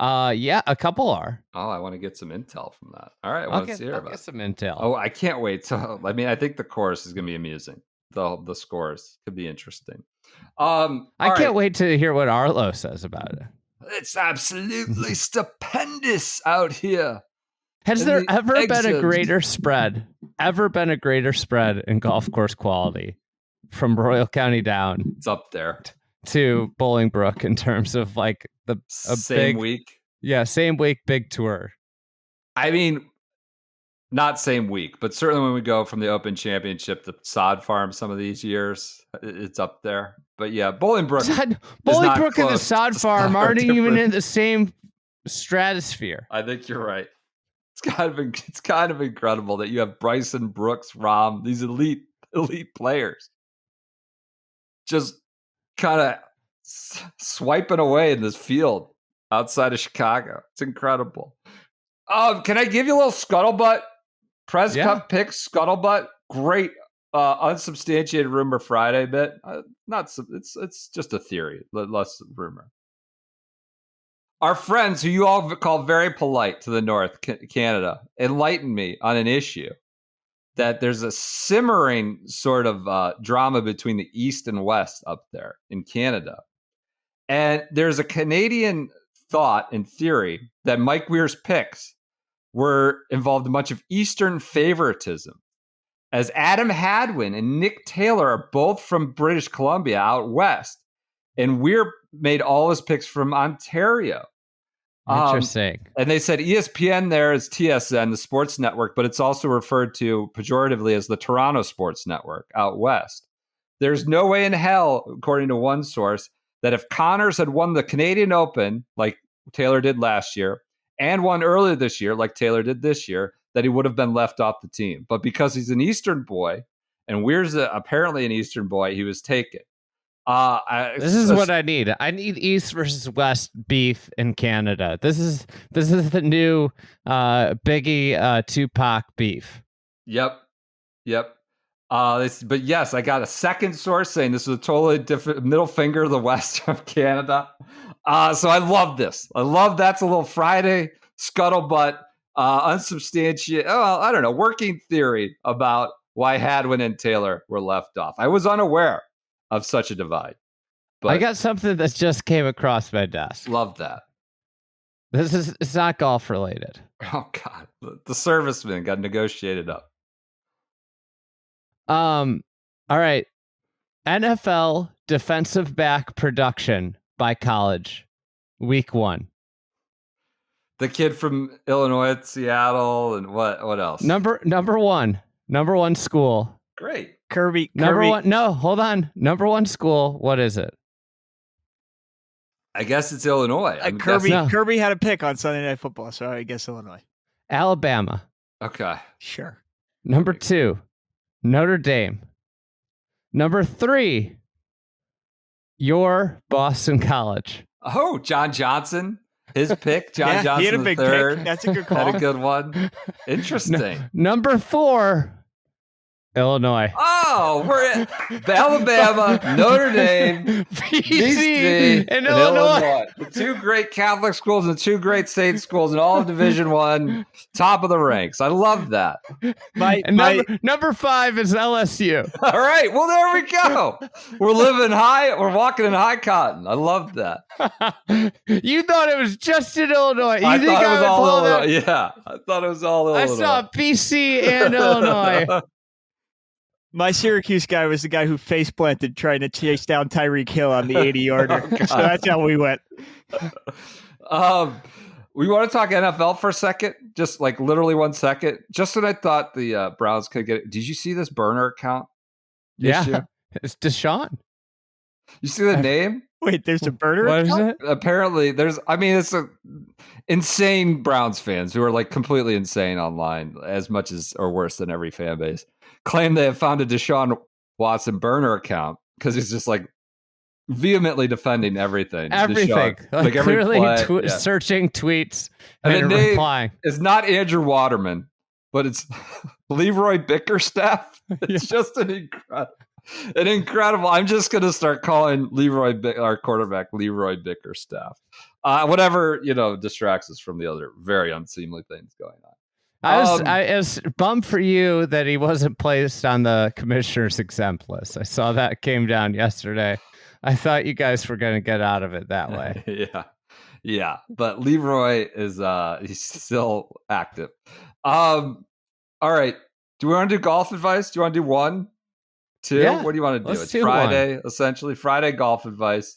Yeah, a couple are. Oh, I want to get some intel from that. All right, I'll get some intel. Oh, I can't wait. So, I mean, I think the course is going to be amusing. The scores could be interesting. I can't wait to hear what Arlo says about it. It's absolutely stupendous out here. Has there ever been a greater spread? Ever been a greater spread in golf course quality from Royal County down? It's up there to Bolingbrook in terms of like same week. Yeah, same week, big tour. I mean, not same week, but certainly when we go from the Open Championship to Sod Farm some of these years, it's up there. But yeah, Bolingbrook and the Sod Farm aren't even in the same stratosphere. I think you're right. It's kind of incredible that you have Bryson, Brooks, Rahm, these elite players, just kind of swiping away in this field outside of Chicago. It's incredible. Can I give you a little scuttlebutt? Press Cup picks, scuttlebutt. Great unsubstantiated rumor Friday bit. It's just a theory, less rumor. Our friends, who you all call very polite to the north, Canada, enlightened me on an issue that there's a simmering sort of drama between the East and West up there in Canada. And there's a Canadian thought and theory that Mike Weir's picks involved a bunch of Eastern favoritism, as Adam Hadwin and Nick Taylor are both from British Columbia out west, and Weir made all his picks from Ontario. Interesting. And they said ESPN there is TSN, the sports network, but it's also referred to pejoratively as the Toronto Sports Network out west. There's no way in hell, according to one source, that if Connors had won the Canadian Open, like Taylor did last year, and won earlier this year, like Taylor did this year, that he would have been left off the team. But because he's an Eastern boy, and Weir's apparently an Eastern boy, he was taken. This is what I need. I need East versus West beef in Canada. This is the new Biggie Tupac beef. Yep. But yes, I got a second source saying this was a totally different middle finger to the West of Canada. So I love this. I love that's a little Friday scuttlebutt, unsubstantiated. Oh, I don't know, working theory about why Hadwin and Taylor were left off. I was unaware of such a divide. But I got something that just came across my desk. Love that. It's not golf related. Oh God, the serviceman got negotiated up. All right. NFL defensive back production by college, week 1. The kid from Illinois at Seattle, and what else? Number one school. Great. Kirby. Number one. No, hold on. Number 1 school. What is it? I guess it's Illinois. Kirby had a pick on Sunday Night Football, so I guess Illinois. Alabama. Okay. Sure. Number 2, Notre Dame. Number 3, your Boston College. Oh, John Johnson. His pick. John Johnson. He had a big third. pick. That's a good call. Had a good one. Interesting. Number 4, Illinois. Oh, we're at Alabama, Notre Dame, BC, and Illinois. The 2 great Catholic schools and the 2 great state schools in all of Division I, top of the ranks. I love that. Number 5 is LSU. All right. Well, there we go. We're living high. We're walking in high cotton. I love that. You thought it was just in Illinois. I thought it was all Illinois. Yeah. I thought it was all Illinois. I saw BC and Illinois. My Syracuse guy was the guy who face planted trying to chase down Tyreek Hill on the 80-yarder. So that's how we went. We want to talk NFL for a second, just like literally 1 second. Just when I thought the Browns could get it. Did you see this burner account? Yeah, it's Deshaun. You see the name? Wait, there's a burner What account? is it? Apparently, it's a insane Browns fans who are like completely insane online, as much as or worse than every fan base. Claim they have found a Deshaun Watson burner account because he's just like vehemently defending everything. Everything. Like clearly every play, searching tweets and and replying. It's not Andrew Waterman, but it's Leroy Bickerstaff. It's just an incredible. I'm just going to start calling our quarterback Leroy Bickerstaff. Whatever, distracts us from the other very unseemly things going on. I was bummed for you that he wasn't placed on the commissioner's exempt list. I saw that came down yesterday. I thought you guys were going to get out of it that way. Yeah. But Leroy is he's still active. All right. Do we want to do golf advice? Do you want to do 1, 2? Yeah, What do you want to do? It's do Friday, essentially. Friday golf advice.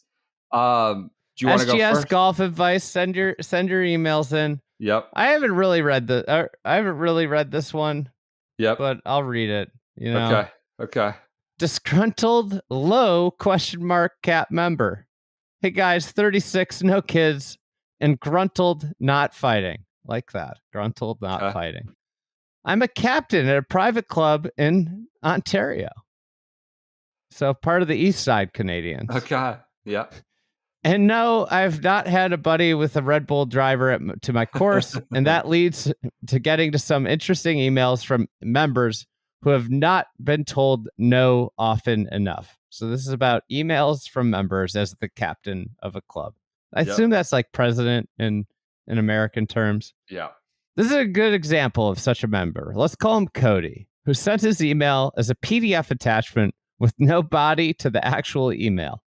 Do you want to go SGS first? golf advice. Send your emails in. Yep. I haven't really read this one. Yep. But I'll read it. Okay. Disgruntled low ? Cap member. Hey guys, 36, no kids, and gruntled not fighting. Like that. Gruntled not fighting. I'm a captain at a private club in Ontario. So part of the East Side Canadians. Okay. Yeah. And no, I've not had a buddy with a Red Bull driver to my course. And that leads to getting to some interesting emails from members who have not been told no often enough. So this is about emails from members as the captain of a club. I assume that's like president in American terms. Yeah. This is a good example of such a member. Let's call him Cody, who sent his email as a PDF attachment with no body to the actual email.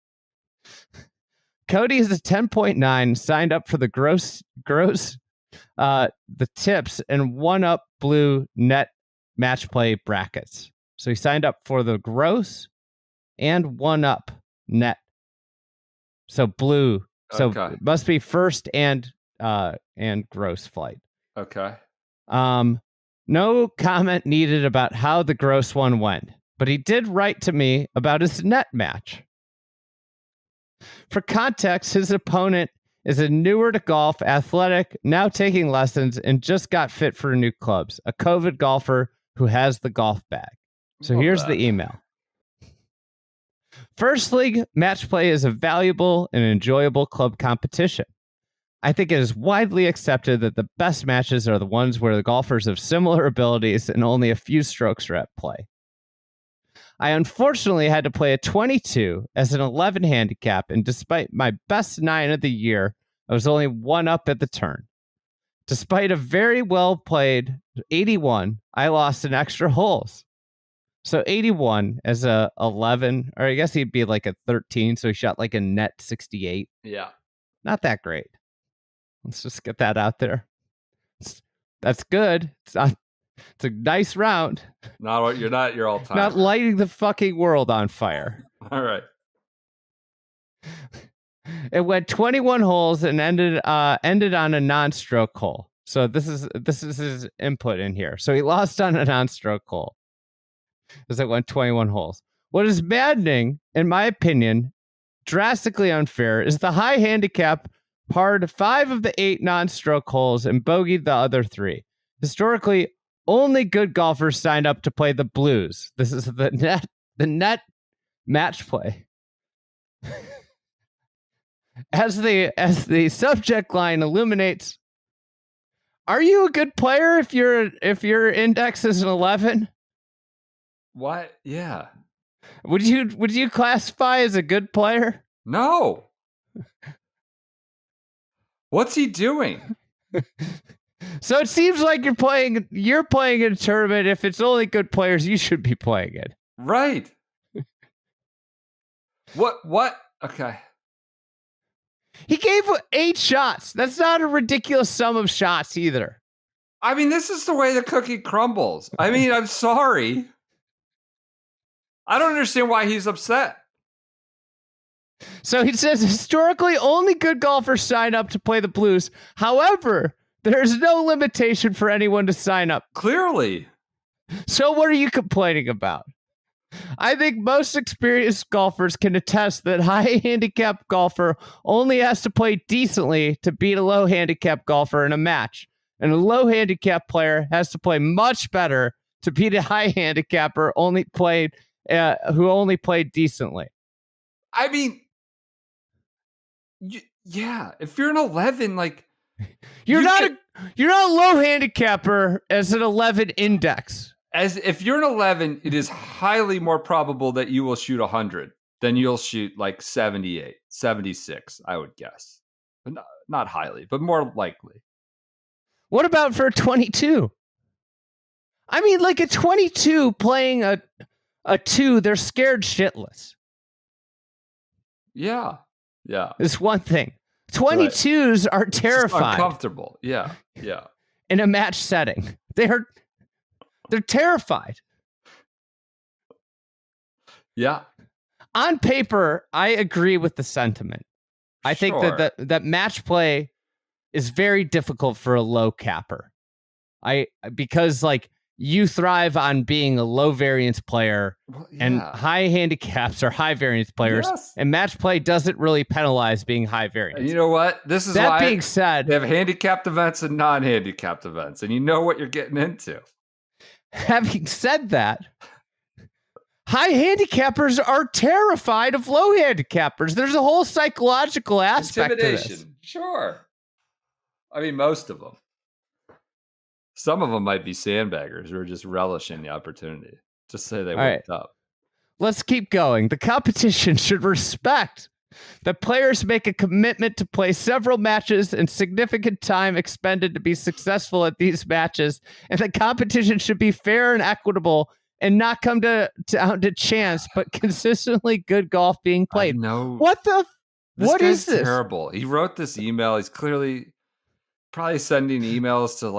Cody is a 10.9, signed up for the gross, the tips and 1UP blue net match play brackets. So he signed up for the gross and 1UP net. So blue. So it must be first and gross flight. Okay. No comment needed about how the gross one went, but he did write to me about his net match. For context, his opponent is a newer to golf, athletic, now taking lessons, and just got fit for new clubs, a COVID golfer who has the golf bag. So here's the email. First league match play is a valuable and enjoyable club competition. I think it is widely accepted that the best matches are the ones where the golfers have similar abilities and only a few strokes are at play. I unfortunately had to play a 22 as an 11 handicap, and despite my best 9 of the year, I was only 1 up at the turn. Despite a very well played 81, I lost an extra holes. So 81 as a 11, or I guess he'd be like a 13, so he shot like a net 68. Yeah. Not that great. Let's just get that out there. That's good. It's a nice round. You're not your all-time. Not lighting the fucking world on fire. All right. It went 21 holes and ended on a non-stroke hole. So this is his input in here. So he lost on a non-stroke hole, because it went 21 holes. What is maddening, in my opinion, drastically unfair, is the high handicap parred 5 of the 8 non-stroke holes and bogeyed the other 3. Historically, only good golfers signed up to play the blues. This is the net match play. As the subject line illuminates, are you a good player if your index is an 11? What? Yeah. Would you classify as a good player? No. What's he doing? So it seems like you're playing in a tournament. If it's only good players, you should be playing it. Right. What? Okay. He gave 8 shots. That's not a ridiculous sum of shots either. I mean, this is the way the cookie crumbles. I mean, I'm sorry. I don't understand why he's upset. So he says, historically, only good golfers sign up to play the blues. However, there's no limitation for anyone to sign up. Clearly. So what are you complaining about? I think most experienced golfers can attest that high handicap golfer only has to play decently to beat a low handicap golfer in a match. And a low handicap player has to play much better to beat a high handicapper who only played decently. I mean, yeah, if you're an 11, like you're not a low handicapper as an 11 index. As if you're an 11, it is highly more probable that you will shoot 100 than you'll shoot like 78, 76, I would guess. But not highly, but more likely. What about for a 22? I mean, like a 22 playing a 2, they're scared shitless. Yeah. Yeah. It's one thing. 22s are terrified. Uncomfortable. Yeah. Yeah. In a match setting. They're terrified. Yeah. On paper, I agree with the sentiment. I think that match play is very difficult for a low capper. Because like you thrive on being a low variance player, and high handicaps are high variance players, and match play doesn't really penalize being high variance. And you know what? This is that why being said, they have handicapped events and non-handicapped events, and you know what you're getting into. Having said that, high handicappers are terrified of low handicappers. There's a whole psychological aspect to this. Sure. I mean, most of them. Some of them might be sandbaggers who are just relishing the opportunity. Just say they waked up. Let's keep going. The competition should respect that players make a commitment to play several matches and significant time expended to be successful at these matches. And the competition should be fair and equitable and not come down to chance, but consistently good golf being played. No. What is this? Terrible. He wrote this email. He's clearly probably sending emails to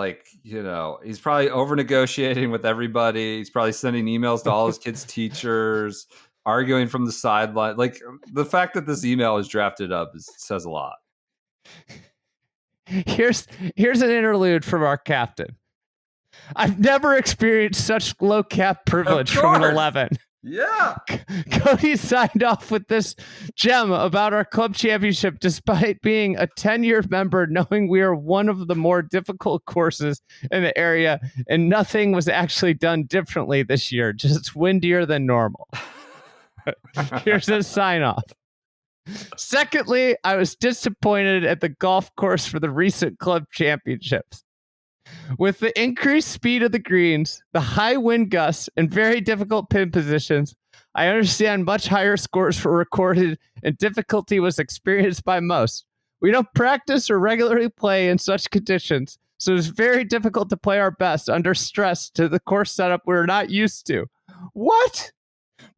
he's probably over negotiating with everybody. He's probably sending emails to all his kids' teachers, arguing from the sideline. Like, the fact that this email is drafted up says a lot. Here's an interlude from our captain. I've never experienced such low cap privilege from an 11. Yeah. Cody signed off with this gem about our club championship despite being a 10-year member, knowing we are one of the more difficult courses in the area, and nothing was actually done differently this year, just windier than normal. Here's a sign off. Secondly, I was disappointed at the golf course for the recent club championships. With the increased speed of the greens, the high wind gusts, and very difficult pin positions, I understand much higher scores were recorded and difficulty was experienced by most. We don't practice or regularly play in such conditions, so it's very difficult to play our best under stress to the course setup we're not used to. What?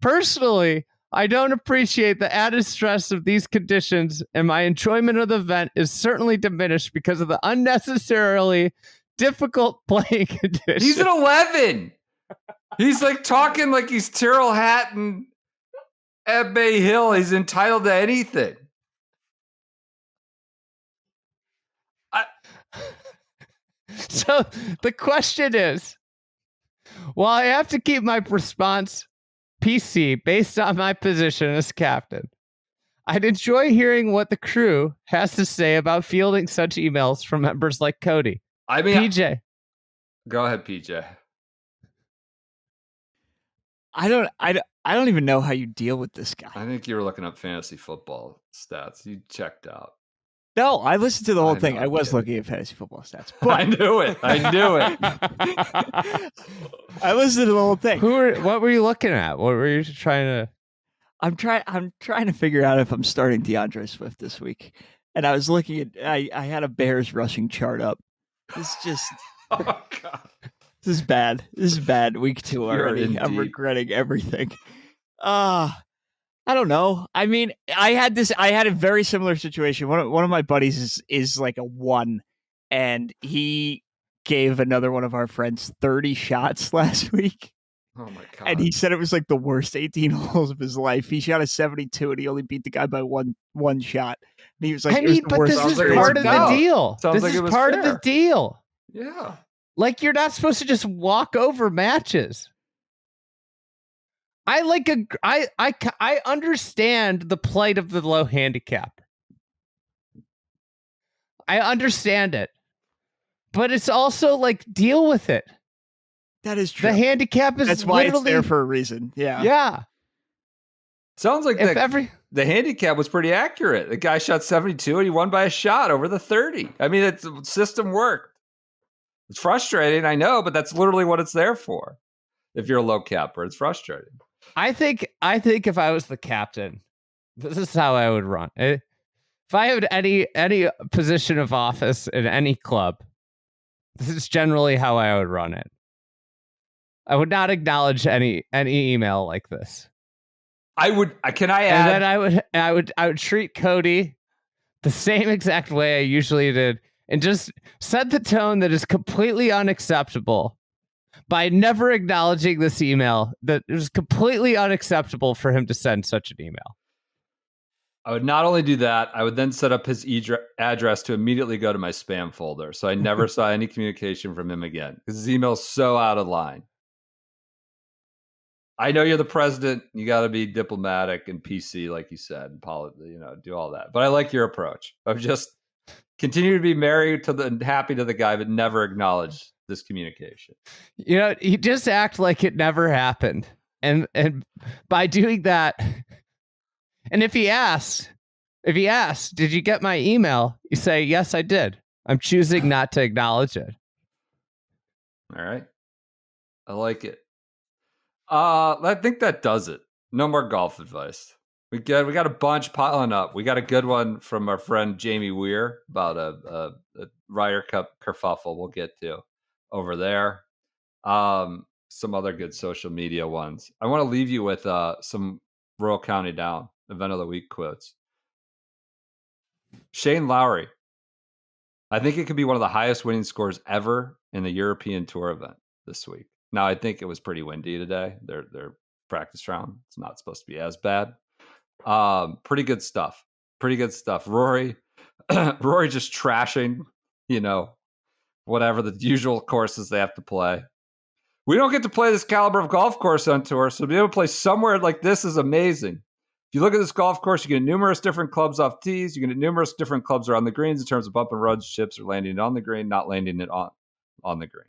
Personally, I don't appreciate the added stress of these conditions, and my enjoyment of the event is certainly diminished because of the unnecessarily difficult playing conditions. He's an 11. He's like talking like he's Tyrrell Hatton at Bay Hill. He's entitled to anything. So the question is, while I have to keep my response PC based on my position as captain, I'd enjoy hearing what the crew has to say about fielding such emails from members like Cody. I mean, PJ. Go ahead, PJ. I don't even know how you deal with this guy. I think you were looking up fantasy football stats. You checked out. No, I listened to the whole thing. I was looking at fantasy football stats. But I knew it. I listened to the whole thing. What were you looking at? What were you trying to? I'm trying to figure out if I'm starting DeAndre Swift this week. And I was looking at I had a Bears rushing chart up. It's just oh God. This is bad. This is bad. Week 2 already. I'm regretting everything. I don't know. I mean, I had a very similar situation. One of my buddies is like a 1, and he gave another one of our friends 30 shots last week. Oh my God. And he said it was like the worst 18 holes of his life. He shot a 72 and he only beat the guy by one shot. And he was like, I mean, but this is part of the deal. This is part of the deal. Yeah. Like, you're not supposed to just walk over matches. I understand the plight of the low handicap. I understand it. But it's also like, deal with it. That is true. The handicap is That's why it's there for a reason. Yeah. Yeah. Sounds like the handicap was pretty accurate. The guy shot 72 and he won by a shot over the 30. I mean, the system worked. It's frustrating, I know, but that's literally what it's there for. If you're a low capper, it's frustrating. I think if I was the captain, this is how I would run. If I had any position of office in any club, this is generally how I would run it. I would not acknowledge any email like this. I would. Can I add? And then I would treat Cody the same exact way I usually did, and just set the tone that is completely unacceptable by never acknowledging this email. That it was completely unacceptable for him to send such an email. I would not only do that, I would then set up his address to immediately go to my spam folder. So I never saw any communication from him again because his email's so out of line. I know you're the president. You got to be diplomatic and PC, like you said, and do all that. But I like your approach of just continue to be married to happy to the guy, but never acknowledge this communication. You just act like it never happened. And by doing that, and if he asks, did you get my email? You say, yes, I did. I'm choosing not to acknowledge it. All right. I like it. I think that does it. No more golf advice. We got a bunch piling up. We got a good one from our friend Jamie Weir about a Ryder Cup kerfuffle we'll get to over there. Some other good social media ones. I want to leave you with some Royal County Down event of the week quotes. Shane Lowry. I think it could be one of the highest winning scores ever in the European Tour event this week. Now, I think it was pretty windy today. Their practice round. It's not supposed to be as bad. Pretty good stuff. Rory just trashing, whatever the usual courses they have to play. We don't get to play this caliber of golf course on tour, so to be able to play somewhere like this is amazing. If you look at this golf course, you get numerous different clubs off tees. You get numerous different clubs around the greens in terms of bump and runs, chips, or landing it on the green, not landing it on the green.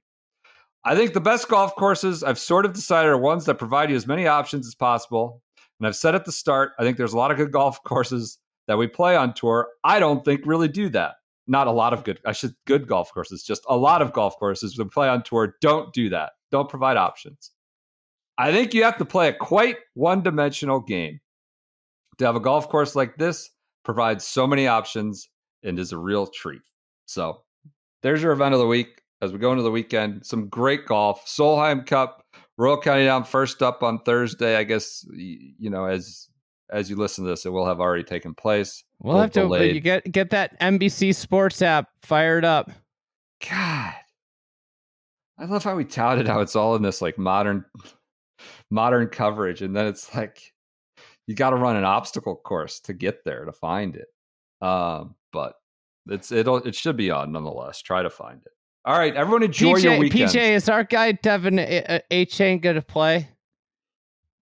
I think the best golf courses I've sort of decided are ones that provide you as many options as possible. And I've said at the start, I think there's a lot of good golf courses that we play on tour. I don't think really do that. Not a lot of good golf courses, just a lot of golf courses we play on tour don't do that. Don't provide options. I think you have to play a quite one-dimensional game. To have a golf course like this provides so many options and is a real treat. So there's your event of the week. As we go into the weekend, some great golf. Solheim Cup, Royal County Down first up on Thursday. I guess, as you listen to this, it will have already taken place. We'll have to you get that NBC Sports app fired up. God, I love how we touted how it's all in this like modern coverage, and then it's like you got to run an obstacle course to get there to find it. But it should be on nonetheless. Try to find it. All right, everyone enjoy your weekend. PJ, is our guy Devin A-Chain going to play?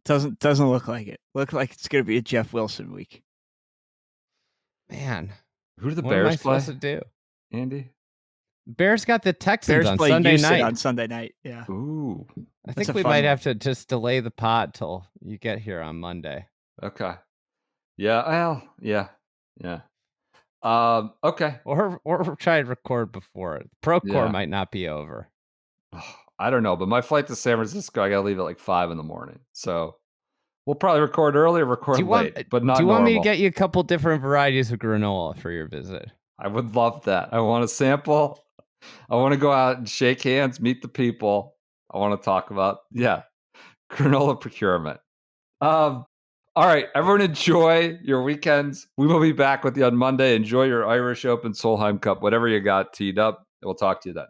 Doesn't look like it. Look like it's going to be a Jeff Wilson week. Man, who do the what Bears am I play? supposed to do? Andy? Bears got the Texans Bears on play Sunday Houston night. on Sunday night. Yeah. Ooh. I think we might have to just delay the pod till you get here on Monday. Okay. Yeah. Well. Yeah. Okay. Or try to record before it. Procore might not be over. I don't know, but my flight to San Francisco, I got to leave at like 5 a.m. So we'll probably record early or record late, but not. Do you want normal. me to get you a couple different varieties of granola for your visit? I would love that. I want to sample. I want to go out and shake hands, meet the people. I want to talk about granola procurement. All right, everyone enjoy your weekends. We will be back with you on Monday. Enjoy your Irish Open, Solheim Cup, whatever you got teed up. We'll talk to you then.